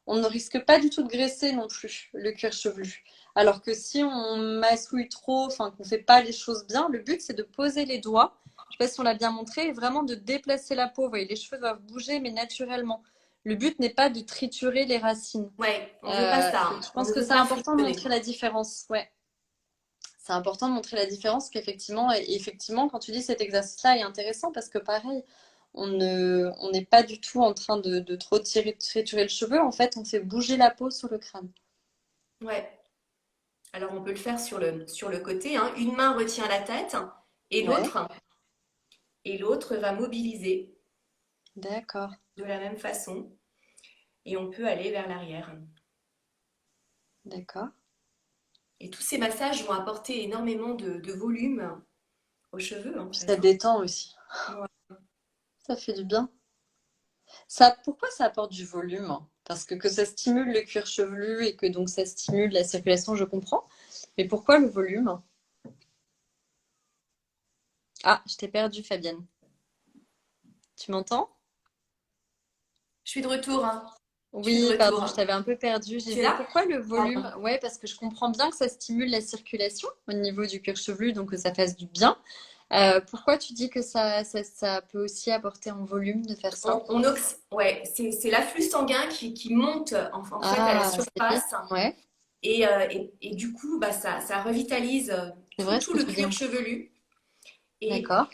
[SPEAKER 1] on ne risque pas du tout de graisser non plus le cuir chevelu. Alors que si on massouille trop, enfin qu'on fait pas les choses bien, le but c'est de poser les doigts. Je sais pas si on l'a bien montré, et vraiment de déplacer la peau. Vous voyez, les cheveux doivent bouger, mais naturellement. Le but n'est pas de triturer les racines.
[SPEAKER 2] Ouais, on veut pas ça, hein.
[SPEAKER 1] Je
[SPEAKER 2] On
[SPEAKER 1] pense
[SPEAKER 2] ne
[SPEAKER 1] que
[SPEAKER 2] veut
[SPEAKER 1] c'est
[SPEAKER 2] pas
[SPEAKER 1] important de
[SPEAKER 2] frictionner.
[SPEAKER 1] montrer la différence. Ouais. C'est important de montrer la différence qu'effectivement, et effectivement, quand tu dis cet exercice-là est intéressant parce que pareil, on n'est pas du tout en train de trop triturer le cheveu. En fait, on fait bouger la peau sur le crâne.
[SPEAKER 2] Ouais. Alors on peut le faire sur le côté, hein. Une main retient la tête et
[SPEAKER 1] Ouais,
[SPEAKER 2] l'autre va mobiliser
[SPEAKER 1] d'accord,
[SPEAKER 2] de la même façon et on peut aller vers l'arrière.
[SPEAKER 1] d'accord.
[SPEAKER 2] Et tous ces massages vont apporter énormément de volume aux cheveux en
[SPEAKER 1] Puis
[SPEAKER 2] fait,
[SPEAKER 1] ça
[SPEAKER 2] hein.
[SPEAKER 1] détend aussi.
[SPEAKER 2] Ouais.
[SPEAKER 1] Ça fait du bien. Ça, pourquoi ça apporte du volume? Parce que ça stimule le cuir chevelu et que donc ça stimule la circulation, je comprends. Mais pourquoi le volume? Ah, je t'ai perdu, Fabienne. Tu m'entends?
[SPEAKER 2] Je suis de retour, hein. Je suis de
[SPEAKER 1] Oui,
[SPEAKER 2] retour,
[SPEAKER 1] pardon, je
[SPEAKER 2] hein.
[SPEAKER 1] t'avais un peu perdu. Je
[SPEAKER 2] Tu es
[SPEAKER 1] disais
[SPEAKER 2] là?
[SPEAKER 1] pourquoi le
[SPEAKER 2] Pardon.
[SPEAKER 1] volume? Ouais, parce que je comprends bien que ça stimule la circulation au niveau du cuir chevelu, donc que ça fasse du bien. Pourquoi tu dis que ça peut aussi apporter en volume de faire ça?
[SPEAKER 2] Ouais, c'est l'afflux sanguin qui monte en fait à la
[SPEAKER 1] Ah, ça y est.
[SPEAKER 2] surface
[SPEAKER 1] Ouais,
[SPEAKER 2] et du coup bah, ça revitalise
[SPEAKER 1] c'est vrai ce
[SPEAKER 2] tout
[SPEAKER 1] que
[SPEAKER 2] le
[SPEAKER 1] tu dis
[SPEAKER 2] cuir
[SPEAKER 1] en plus.
[SPEAKER 2] chevelu et,
[SPEAKER 1] D'accord.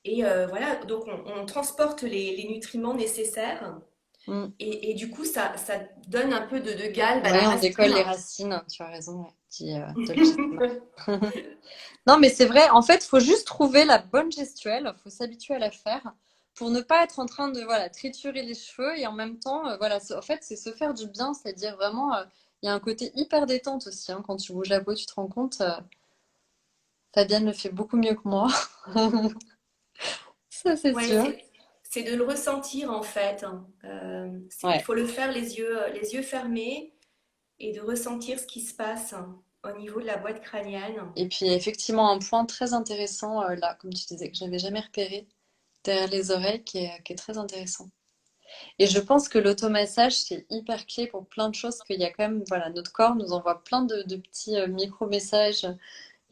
[SPEAKER 2] voilà, donc on transporte les nutriments nécessaires
[SPEAKER 1] Mm.
[SPEAKER 2] et du coup ça donne un peu de galbe à la
[SPEAKER 1] Ouais, on décolle
[SPEAKER 2] racine.
[SPEAKER 1] les racines, tu as raison, ouais. Dit Dolcissima. Non, mais c'est vrai, en fait, il faut juste trouver la bonne gestuelle, il faut s'habituer à la faire pour ne pas être en train de voilà, triturer les cheveux et en même temps, voilà, en fait, c'est se faire du bien, c'est-à-dire vraiment, il y a un côté hyper détente aussi, hein, quand tu bouges la peau, tu te rends compte, Fabienne le fait beaucoup mieux que moi, ça c'est
[SPEAKER 2] Ouais,
[SPEAKER 1] sûr.
[SPEAKER 2] c'est de le ressentir en fait, hein. Il
[SPEAKER 1] Ouais.
[SPEAKER 2] faut le faire les yeux fermés et de ressentir ce qui se passe au niveau de la boîte crânienne.
[SPEAKER 1] Et puis effectivement, un point très intéressant là, comme tu disais, que j'avais jamais repéré, derrière les oreilles, qui est très intéressant. Et je pense que l'automassage, c'est hyper clé pour plein de choses, qu'il y a quand même, voilà, notre corps nous envoie plein de petits micro-messages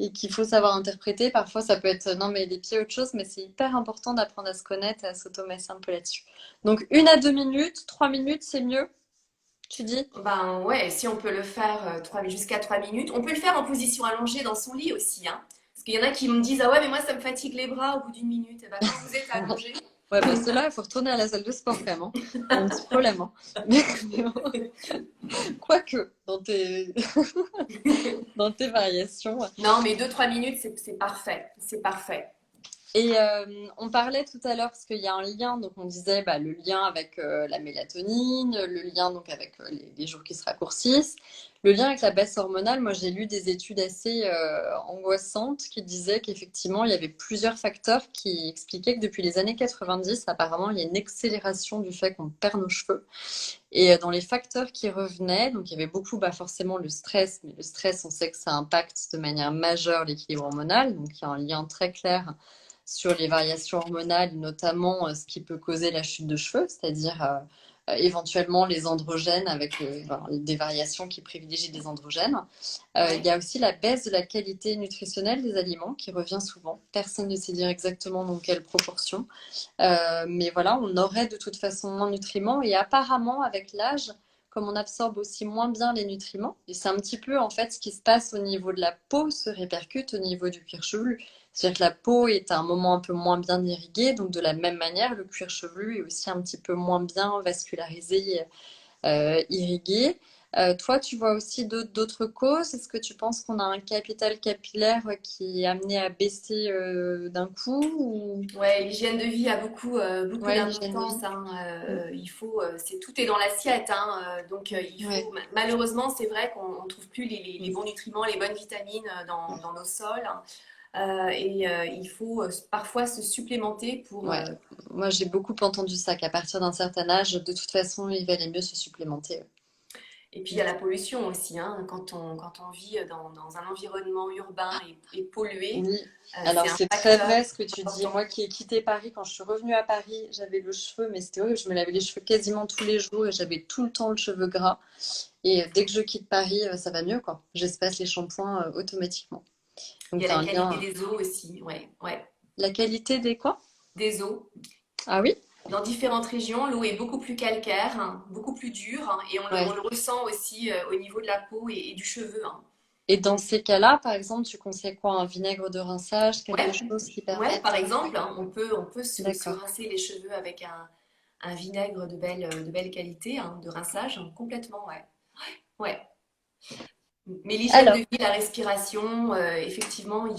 [SPEAKER 1] et qu'il faut savoir interpréter. Parfois, ça peut être, non, mais les pieds, autre chose, mais c'est hyper important d'apprendre à se connaître et à s'automasser un peu là-dessus. Donc, 1 à 2 minutes, 3 minutes, c'est mieux, tu dis?
[SPEAKER 2] Ben ouais, si on peut le faire jusqu'à 3 minutes, on peut le faire en position allongée dans son lit aussi, hein. Parce qu'il y en a qui me disent, ah ouais, mais moi ça me fatigue les bras au bout d'une minute. Et ben, quand vous êtes allongé,
[SPEAKER 1] Ouais, bah, ceux-là, il faut retourner à la salle de sport quand même, hein. Il y a un petit problème, hein. Mais bon, quoique, dans tes variations.
[SPEAKER 2] non, mais 2-3 minutes, c'est parfait. C'est parfait.
[SPEAKER 1] Et on parlait tout à l'heure, parce qu'il y a un lien, donc on disait bah, le lien avec la mélatonine, le lien donc avec les jours qui se raccourcissent, le lien avec la baisse hormonale. Moi, j'ai lu des études assez angoissantes qui disaient qu'effectivement, il y avait plusieurs facteurs qui expliquaient que depuis les années 90, apparemment, il y a une accélération du fait qu'on perd nos cheveux. Et dans les facteurs qui revenaient, donc il y avait beaucoup, bah, forcément le stress, mais le stress, on sait que ça impacte de manière majeure l'équilibre hormonal, donc il y a un lien très clair sur les variations hormonales, notamment ce qui peut causer la chute de cheveux, c'est-à-dire éventuellement les androgènes avec des variations qui privilégient des androgènes. Il y
[SPEAKER 2] Ouais.
[SPEAKER 1] a aussi la baisse de la qualité nutritionnelle des aliments qui revient souvent. Personne ne sait dire exactement dans quelle proportion. Mais voilà, on aurait de toute façon moins de nutriments et apparemment avec l'âge, comme on absorbe aussi moins bien les nutriments, et c'est un petit peu en fait ce qui se passe au niveau de la peau se répercute au niveau du cuir chevelu. C'est-à-dire que la peau est à un moment un peu moins bien irriguée, donc de la même manière, le cuir chevelu est aussi un petit peu moins bien vascularisé, irrigué. Toi, tu vois aussi d'autres causes? Est-ce que tu penses qu'on a un capital capillaire qui est amené à baisser d'un coup ou...
[SPEAKER 2] Ouais, l'hygiène de vie a beaucoup
[SPEAKER 1] Ouais, l'hygiène de
[SPEAKER 2] d'importance,
[SPEAKER 1] vie.
[SPEAKER 2] hein.
[SPEAKER 1] Mm.
[SPEAKER 2] Tout est dans l'assiette, hein. Donc,
[SPEAKER 1] Ouais.
[SPEAKER 2] malheureusement, c'est vrai qu'on ne trouve plus les bons nutriments, les bonnes vitamines dans nos sols, hein. Il faut parfois se supplémenter pour,
[SPEAKER 1] Ouais. Moi, j'ai beaucoup entendu ça, qu'à partir d'un certain âge, de toute façon, il valait mieux se supplémenter.
[SPEAKER 2] et puis il y a la pollution aussi, hein. Quand on vit dans un environnement urbain et pollué,
[SPEAKER 1] Oui,
[SPEAKER 2] c'est
[SPEAKER 1] alors
[SPEAKER 2] un
[SPEAKER 1] c'est très
[SPEAKER 2] facteur
[SPEAKER 1] vrai ce que tu dis.
[SPEAKER 2] important.
[SPEAKER 1] Moi qui ai quitté Paris, quand je suis revenue à Paris, j'avais le cheveu, mais c'était horrible. Je me lavais les cheveux quasiment tous les jours et j'avais tout le temps le cheveu gras. Et dès que je quitte Paris, ça va mieux, quoi. J'espace les shampoings automatiquement.
[SPEAKER 2] Il
[SPEAKER 1] Donc
[SPEAKER 2] y
[SPEAKER 1] tu
[SPEAKER 2] a
[SPEAKER 1] as
[SPEAKER 2] la
[SPEAKER 1] un
[SPEAKER 2] qualité
[SPEAKER 1] lien.
[SPEAKER 2] des eaux aussi, ouais, ouais.
[SPEAKER 1] La qualité des quoi?
[SPEAKER 2] Des eaux.
[SPEAKER 1] Ah oui?
[SPEAKER 2] Dans différentes régions, l'eau est beaucoup plus calcaire, hein, beaucoup plus dure, hein, et on
[SPEAKER 1] Ouais.
[SPEAKER 2] le ressent aussi au niveau de la peau et du cheveu, hein.
[SPEAKER 1] Et dans ces cas-là, par exemple, tu conseilles quoi? Un vinaigre de rinçage, quelque
[SPEAKER 2] Ouais,
[SPEAKER 1] chose qui
[SPEAKER 2] ouais,
[SPEAKER 1] permette.
[SPEAKER 2] par exemple, hein, on peut se
[SPEAKER 1] D'accord.
[SPEAKER 2] rincer les cheveux avec un vinaigre de belle qualité, hein, de rinçage, hein, complètement, ouais. Ouais. Mais l'hygiène de
[SPEAKER 1] Alors,
[SPEAKER 2] vie, la respiration, effectivement, il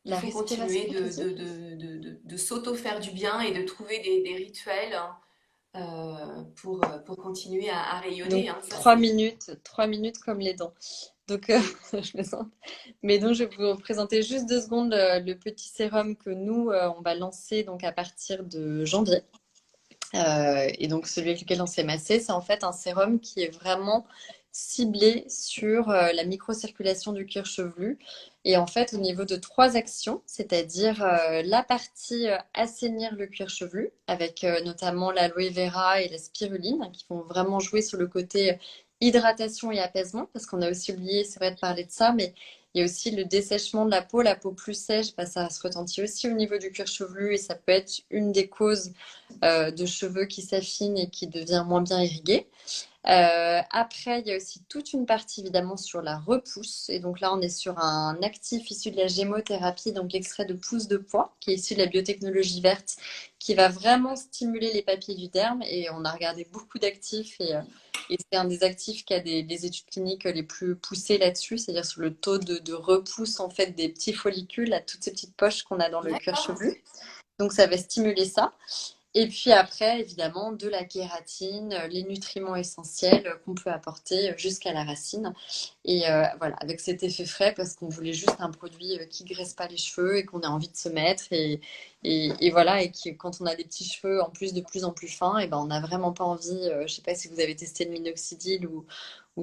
[SPEAKER 1] la
[SPEAKER 2] faut
[SPEAKER 1] respiration,
[SPEAKER 2] continuer
[SPEAKER 1] tu
[SPEAKER 2] de,
[SPEAKER 1] dis?
[SPEAKER 2] de, de, de s'auto-faire du bien et de trouver des rituels, hein, pour continuer à rayonner,
[SPEAKER 1] Donc
[SPEAKER 2] hein, ça c'est.
[SPEAKER 1] 3 minutes comme les dents. Donc, je me sens. Mais donc, je vais vous présenter juste 2 secondes le petit sérum que nous, on va lancer donc à partir de janvier. Et donc, celui avec lequel on s'est massé, c'est en fait un sérum qui est vraiment ciblé sur la microcirculation du cuir chevelu. Et en fait, au niveau de 3 actions, c'est-à-dire la partie assainir le cuir chevelu, avec notamment l'aloe vera et la spiruline, qui vont vraiment jouer sur le côté hydratation et apaisement, parce qu'on a aussi oublié, c'est vrai, de parler de ça, mais il y a aussi le dessèchement de la peau plus sèche, bah, ça se retentit aussi au niveau du cuir chevelu et ça peut être une des causes de cheveux qui s'affinent et qui devient moins bien irrigué. Après, il y a aussi toute une partie évidemment sur la repousse. Et donc là, on est sur un actif issu de la gémothérapie, donc l'extrait de pousse de pois, qui est issu de la biotechnologie verte, qui va vraiment stimuler les papiers du derme. Et on a regardé beaucoup d'actifs et c'est un des actifs qui a des études cliniques les plus poussées là-dessus, c'est-à-dire sur le taux de repousse en fait des petits follicules à toutes ces petites poches qu'on a dans le cuir
[SPEAKER 2] D'accord.
[SPEAKER 1] chevelu. Donc ça va stimuler ça. Et puis après, évidemment, de la kératine, les nutriments essentiels qu'on peut apporter jusqu'à la racine. Et voilà, avec cet effet frais, parce qu'on voulait juste un produit qui graisse pas les cheveux et qu'on a envie de se mettre. Et voilà, et que quand on a des petits cheveux en plus de plus en plus fins, et ben on n'a vraiment pas envie, je sais pas si vous avez testé le minoxidil ou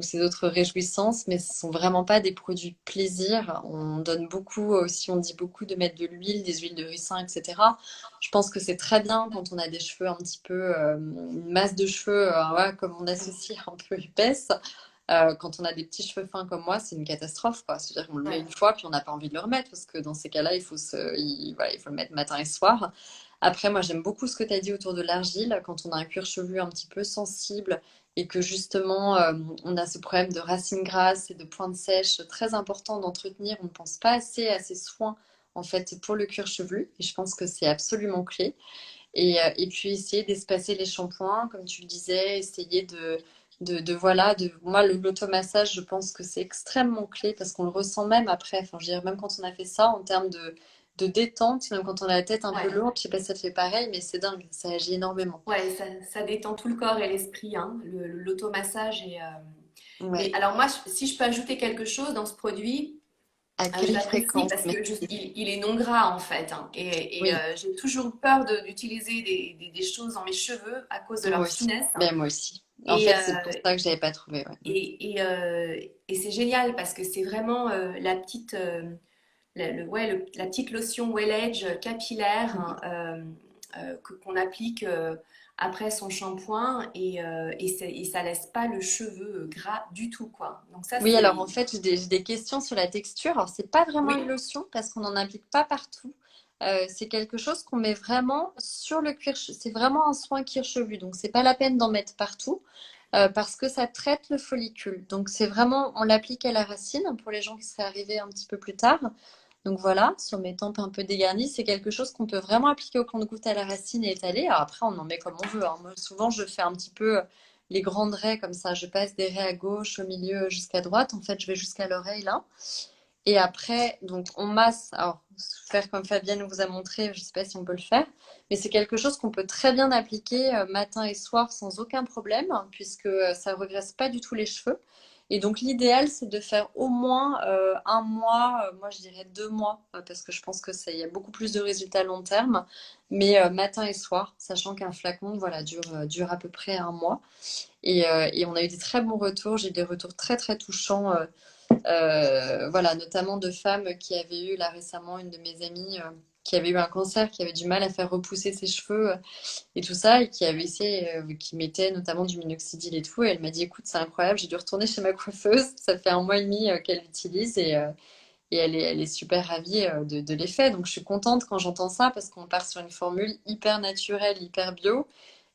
[SPEAKER 1] ces autres réjouissances, mais ce sont vraiment pas des produits plaisir. On donne beaucoup aussi, on dit beaucoup de mettre de l'huile, des huiles de ricin, etc. Je pense que c'est très bien quand on a des cheveux un petit peu, une masse de cheveux, voilà, comme on associe un peu épaisse. Quand on a des petits cheveux fins comme moi, c'est une catastrophe, quoi. C'est-à-dire qu'on le met
[SPEAKER 2] Ouais.
[SPEAKER 1] une fois, puis on n'a pas envie de le remettre, parce que dans ces cas-là, voilà, il faut le mettre matin et soir. Après, moi, j'aime beaucoup ce que tu as dit autour de l'argile. Quand on a un cuir chevelu un petit peu sensible et que justement, on a ce problème de racines grasses et de pointes sèches très important d'entretenir, on ne pense pas assez à ces soins, en fait, pour le cuir chevelu. Et je pense que c'est absolument clé. Et puis essayer d'espacer les shampoings, comme tu le disais, essayer voilà, moi, l'automassage, je pense que c'est extrêmement clé parce qu'on le ressent même après. Enfin, je veux dire, même quand on a fait ça, en termes de détente, même quand on a la tête un peu
[SPEAKER 2] Ouais.
[SPEAKER 1] lourde, je sais pas si ça te fait pareil, mais c'est dingue, ça agit énormément.
[SPEAKER 2] Ouais, ça détend tout le corps et l'esprit, hein, l'automassage. Mais
[SPEAKER 1] Ouais.
[SPEAKER 2] alors moi, si je peux ajouter quelque chose dans ce produit,
[SPEAKER 1] À quelle
[SPEAKER 2] j'apprécie
[SPEAKER 1] fréquence?
[SPEAKER 2] parce que
[SPEAKER 1] Merci.
[SPEAKER 2] il est non gras en fait, hein,
[SPEAKER 1] Oui,
[SPEAKER 2] j'ai toujours peur d'utiliser des choses dans mes cheveux à cause de
[SPEAKER 1] moi
[SPEAKER 2] leur
[SPEAKER 1] aussi.
[SPEAKER 2] finesse, hein.
[SPEAKER 1] Ben, moi aussi. En
[SPEAKER 2] Et,
[SPEAKER 1] fait, c'est
[SPEAKER 2] euh,
[SPEAKER 1] pour ça que j'avais pas trouvé. Ouais.
[SPEAKER 2] et c'est génial parce que c'est vraiment la petite lotion Well Edge capillaire,
[SPEAKER 1] Mm.
[SPEAKER 2] hein, qu'on applique après son shampoing et ça laisse pas le cheveu gras du tout, quoi. Donc ça
[SPEAKER 1] Oui, alors en
[SPEAKER 2] c'est
[SPEAKER 1] fait, j'ai des questions sur la texture. Alors, c'est pas vraiment une
[SPEAKER 2] oui,
[SPEAKER 1] lotion parce qu'on n'en applique pas partout. C'est quelque chose qu'on met vraiment sur le cuir. C'est vraiment un soin cuir chevelu. Donc, c'est pas la peine d'en mettre partout. parce que ça traite le follicule. Donc c'est vraiment, on l'applique à la racine pour les gens qui seraient arrivés un petit peu plus tard. Donc voilà, sur mes tempes un peu dégarnies, c'est quelque chose qu'on peut vraiment appliquer au compte-gouttes à la racine et étaler. Alors après, on en met comme on veut, hein. Moi, souvent, je fais un petit peu les grandes raies comme ça. Je passe des raies à gauche, au milieu, jusqu'à droite. En fait, je vais jusqu'à l'oreille là. Et après, donc on masse. Alors, faire comme Fabienne vous a montré, je ne sais pas si on peut le faire, mais c'est quelque chose qu'on peut très bien appliquer matin et soir sans aucun problème, hein, puisque ça ne regresse pas du tout les cheveux. Et donc l'idéal, c'est de faire au moins un mois, moi je dirais 2 mois, parce que je pense que ça, il y a beaucoup plus de résultats à long terme, mais matin et soir, sachant qu'un flacon, voilà, dure à peu près un mois. Et on a eu des très bons retours. J'ai eu des retours très très touchants. Voilà, notamment de femmes qui avaient eu là récemment, une de mes amies qui avait eu un cancer, qui avait du mal à faire repousser ses cheveux et tout ça, et qui avait essayé, qui mettait notamment du minoxidil et tout. Et elle m'a dit, écoute, c'est incroyable, j'ai dû retourner chez ma coiffeuse. Ça fait un mois et demi qu'elle l'utilise et elle est super ravie de l'effet. Donc je suis contente quand j'entends ça parce qu'on part sur une formule hyper naturelle, hyper bio.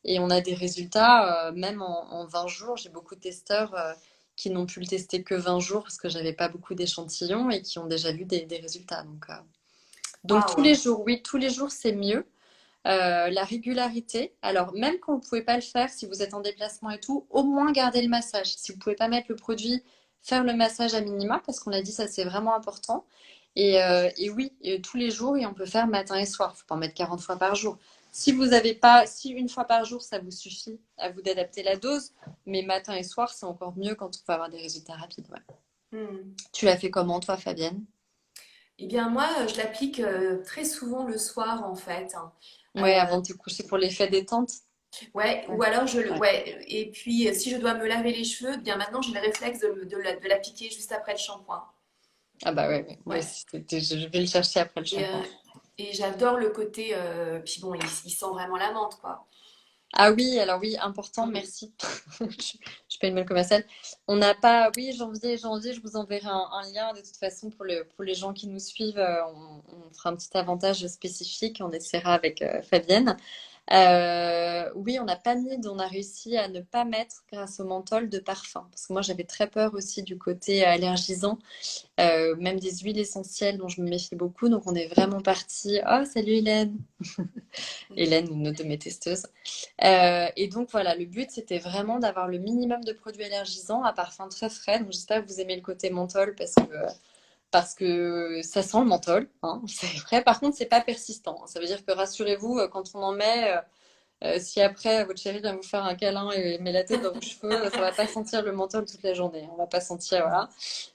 [SPEAKER 1] Et on a des résultats, même en 20 jours. J'ai beaucoup de testeurs qui n'ont pu le tester que 20 jours parce que j'avais pas beaucoup d'échantillons et qui ont déjà vu des résultats. Donc tous les
[SPEAKER 2] Waouh!
[SPEAKER 1] jours, oui, tous les jours c'est mieux. La régularité, alors même quand vous ne pouvez pas le faire, si vous êtes en déplacement et tout, au moins gardez le massage. Si vous ne pouvez pas mettre le produit, faire le massage à minima, parce qu'on a dit ça c'est vraiment important. Et oui, tous les jours, et on peut faire matin et soir. Il ne faut pas en mettre 40 fois par jour. Si vous avez pas, si une fois par jour, ça vous suffit, à vous d'adapter la dose, mais matin et soir, c'est encore mieux quand on peut avoir des résultats rapides. Ouais.
[SPEAKER 2] Hmm.
[SPEAKER 1] Tu l'as fait comment, toi, Fabienne?
[SPEAKER 2] Eh bien, moi, je l'applique très souvent le soir, en fait.
[SPEAKER 1] Ouais, avant de te coucher pour l'effet détente.
[SPEAKER 2] Ouais,
[SPEAKER 1] Ouais.
[SPEAKER 2] ou alors
[SPEAKER 1] Ouais.
[SPEAKER 2] ouais. Et puis, si je dois me laver les cheveux, eh bien maintenant, j'ai le réflexe de l'appliquer juste après le shampoing.
[SPEAKER 1] Ah bah ouais, ouais. Moi
[SPEAKER 2] Ouais.
[SPEAKER 1] aussi, je vais le chercher après le
[SPEAKER 2] Et,
[SPEAKER 1] shampoing.
[SPEAKER 2] et j'adore le côté. Puis bon, il sent vraiment la menthe, quoi.
[SPEAKER 1] Ah oui, alors oui, important,
[SPEAKER 2] Mm.
[SPEAKER 1] merci. Je paye le mail commercial. On n'a pas, oui, janvier, je vous enverrai un lien de toute façon pour les gens qui nous suivent. On fera un petit avantage spécifique, on essaiera avec Fabienne. Oui, on a réussi à ne pas mettre, grâce au menthol, de parfum. Parce que moi, j'avais très peur aussi du côté allergisant, même des huiles essentielles dont je me méfie beaucoup. Donc, on est vraiment parti. Oh, salut Hélène! Hélène, une de mes testeuses. Et donc voilà, le but c'était vraiment d'avoir le minimum de produits allergisants à parfum très frais. Donc j'espère que vous aimez le côté menthol parce que ça sent le menthol, hein, c'est vrai. Par contre, c'est pas persistant. Ça veut dire que rassurez-vous, quand on en met, si après votre chéri vient vous faire un câlin et met la tête dans vos cheveux, ça va pas sentir le menthol toute la journée. On va pas sentir, voilà.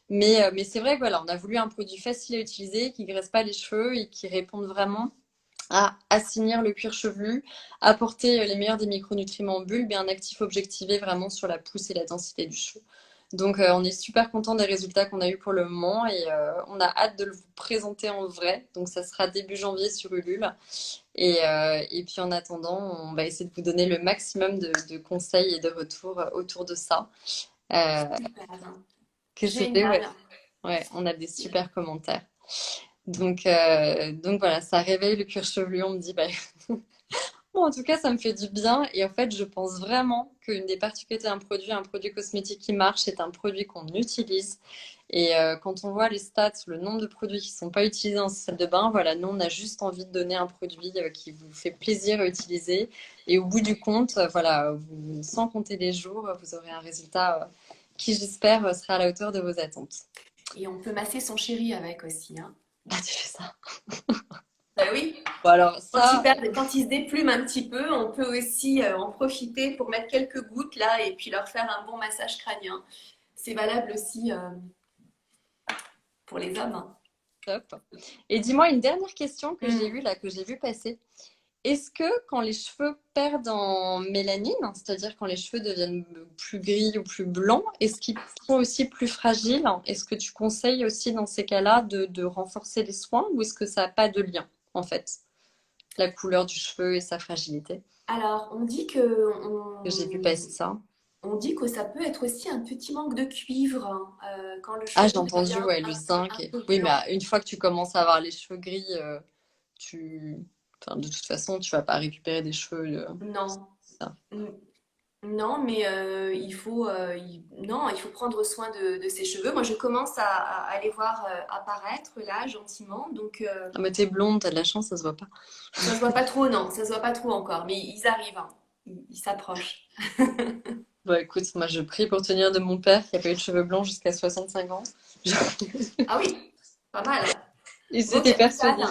[SPEAKER 1] Mais c'est vrai que voilà, on a voulu un produit facile à utiliser, qui graisse pas les cheveux et qui réponde vraiment à assainir le cuir chevelu, apporter les meilleurs des micronutriments en bulbe et un actif objectivé vraiment sur la pousse et la densité du cheveu. Donc on est super content des résultats qu'on a eu pour le moment et on a hâte de le vous présenter en vrai. Donc ça sera début janvier sur Ulule. Et puis en attendant, on va essayer de vous donner le maximum de conseils et de retours autour de ça. Euh,
[SPEAKER 2] Super.
[SPEAKER 1] que c'était, ouais,
[SPEAKER 2] Génial.
[SPEAKER 1] ouais, on a des super commentaires. Donc voilà, ça réveille le cuir chevelu. On me dit, bah, bon, en tout cas, ça me fait du bien. Et en fait, je pense vraiment qu'une des particularités d'un produit, un produit cosmétique qui marche, c'est un produit qu'on utilise. Et quand on voit les stats, le nombre de produits qui ne sont pas utilisés en salle de bain, voilà, nous, on a juste envie de donner un produit qui vous fait plaisir à utiliser. Et au bout du compte, voilà, sans compter les jours, vous aurez un résultat qui, j'espère, sera à la hauteur de vos attentes.
[SPEAKER 2] Et on peut masser son chéri avec aussi, hein.
[SPEAKER 1] Ah, tu fais ça.
[SPEAKER 2] Bah oui.
[SPEAKER 1] Bon, alors ça,
[SPEAKER 2] Quand ils se déplument un petit peu, on peut aussi en profiter pour mettre quelques gouttes là et puis leur faire un bon massage crânien. C'est valable aussi pour les hommes, hein.
[SPEAKER 1] top. Et dis-moi une dernière question que j'ai
[SPEAKER 2] Hmm.
[SPEAKER 1] eue là, que j'ai vu passer. Est-ce que quand les cheveux perdent en mélanine, c'est-à-dire quand les cheveux deviennent plus gris ou plus blancs, est-ce qu'ils sont aussi plus fragiles? Est-ce que tu conseilles aussi dans ces cas-là de renforcer les soins ou est-ce que ça n'a pas de lien en fait, la couleur du cheveu et sa fragilité?
[SPEAKER 2] Alors,
[SPEAKER 1] Que j'ai vu passer ça.
[SPEAKER 2] on dit que ça peut être aussi un petit manque de cuivre hein, quand le
[SPEAKER 1] Ah, j'ai
[SPEAKER 2] cheveu
[SPEAKER 1] entendu,
[SPEAKER 2] devient
[SPEAKER 1] ouais, le zinc.
[SPEAKER 2] un peu
[SPEAKER 1] Oui, mais
[SPEAKER 2] blanc.
[SPEAKER 1] une fois que tu commences à avoir les cheveux gris, tu... enfin, de toute façon, tu vas pas récupérer des cheveux.
[SPEAKER 2] Non.
[SPEAKER 1] Ça.
[SPEAKER 2] Hmm. Non, mais non, il faut prendre soin de ses cheveux. Moi, je commence à les voir apparaître là, gentiment. Donc,
[SPEAKER 1] Ah, mais t'es blonde, t'as de la chance, ça se voit pas.
[SPEAKER 2] ça se voit pas trop, non, ça se voit pas trop encore, mais ils arrivent, hein. Ils s'approchent.
[SPEAKER 1] Bon, écoute, moi je prie pour tenir de mon père qui a pas eu de cheveux blancs jusqu'à 65 ans.
[SPEAKER 2] Ah oui, pas mal.
[SPEAKER 1] Il
[SPEAKER 2] Beau
[SPEAKER 1] s'était
[SPEAKER 2] capital,
[SPEAKER 1] persuadé.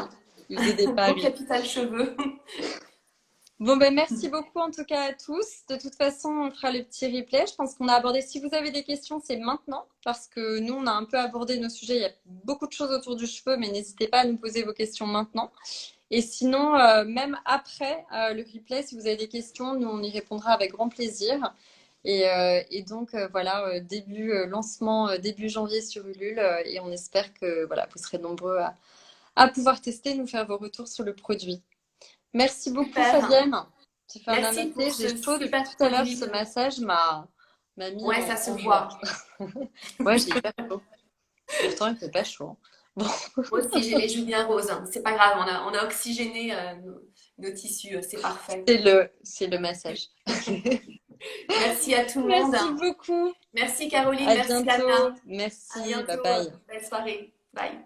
[SPEAKER 1] Il faisait des
[SPEAKER 2] beau
[SPEAKER 1] paris.
[SPEAKER 2] capital cheveux.
[SPEAKER 1] Bon, ben merci beaucoup en tout cas à tous. De toute façon, on fera le petit replay. Je pense qu'on a abordé, si vous avez des questions, c'est maintenant, parce que nous, on a un peu abordé nos sujets. Il y a beaucoup de choses autour du cheveu, mais n'hésitez pas à nous poser vos questions maintenant. Et sinon, même après le replay, si vous avez des questions, nous, on y répondra avec grand plaisir. Et donc, voilà, début lancement, début janvier sur Ulule. Et on espère que voilà, vous serez nombreux à pouvoir tester, nous faire vos retours sur le produit. Merci beaucoup,
[SPEAKER 2] Super.
[SPEAKER 1] Fabienne. J'ai fait un
[SPEAKER 2] Merci pour
[SPEAKER 1] amaté. J'ai
[SPEAKER 2] ce
[SPEAKER 1] chaud depuis
[SPEAKER 2] super
[SPEAKER 1] tout à l'heure. Ce
[SPEAKER 2] produit.
[SPEAKER 1] massage m'a mis
[SPEAKER 2] Ouais, ça se
[SPEAKER 1] en joie.
[SPEAKER 2] voit.
[SPEAKER 1] Ouais, j'ai hyper chaud. Pourtant, il fait pas chaud, hein.
[SPEAKER 2] Moi aussi, j'ai les joues bien roses, hein. C'est pas grave, on a oxygéné nos tissus, c'est
[SPEAKER 1] Bon,
[SPEAKER 2] parfait.
[SPEAKER 1] c'est le massage.
[SPEAKER 2] Merci à tout le monde.
[SPEAKER 1] Merci beaucoup.
[SPEAKER 2] Merci Caroline,
[SPEAKER 1] À
[SPEAKER 2] merci Anna.
[SPEAKER 1] bientôt.
[SPEAKER 2] À
[SPEAKER 1] Merci. Bye
[SPEAKER 2] bientôt.
[SPEAKER 1] bye.
[SPEAKER 2] Belle soirée. Bye.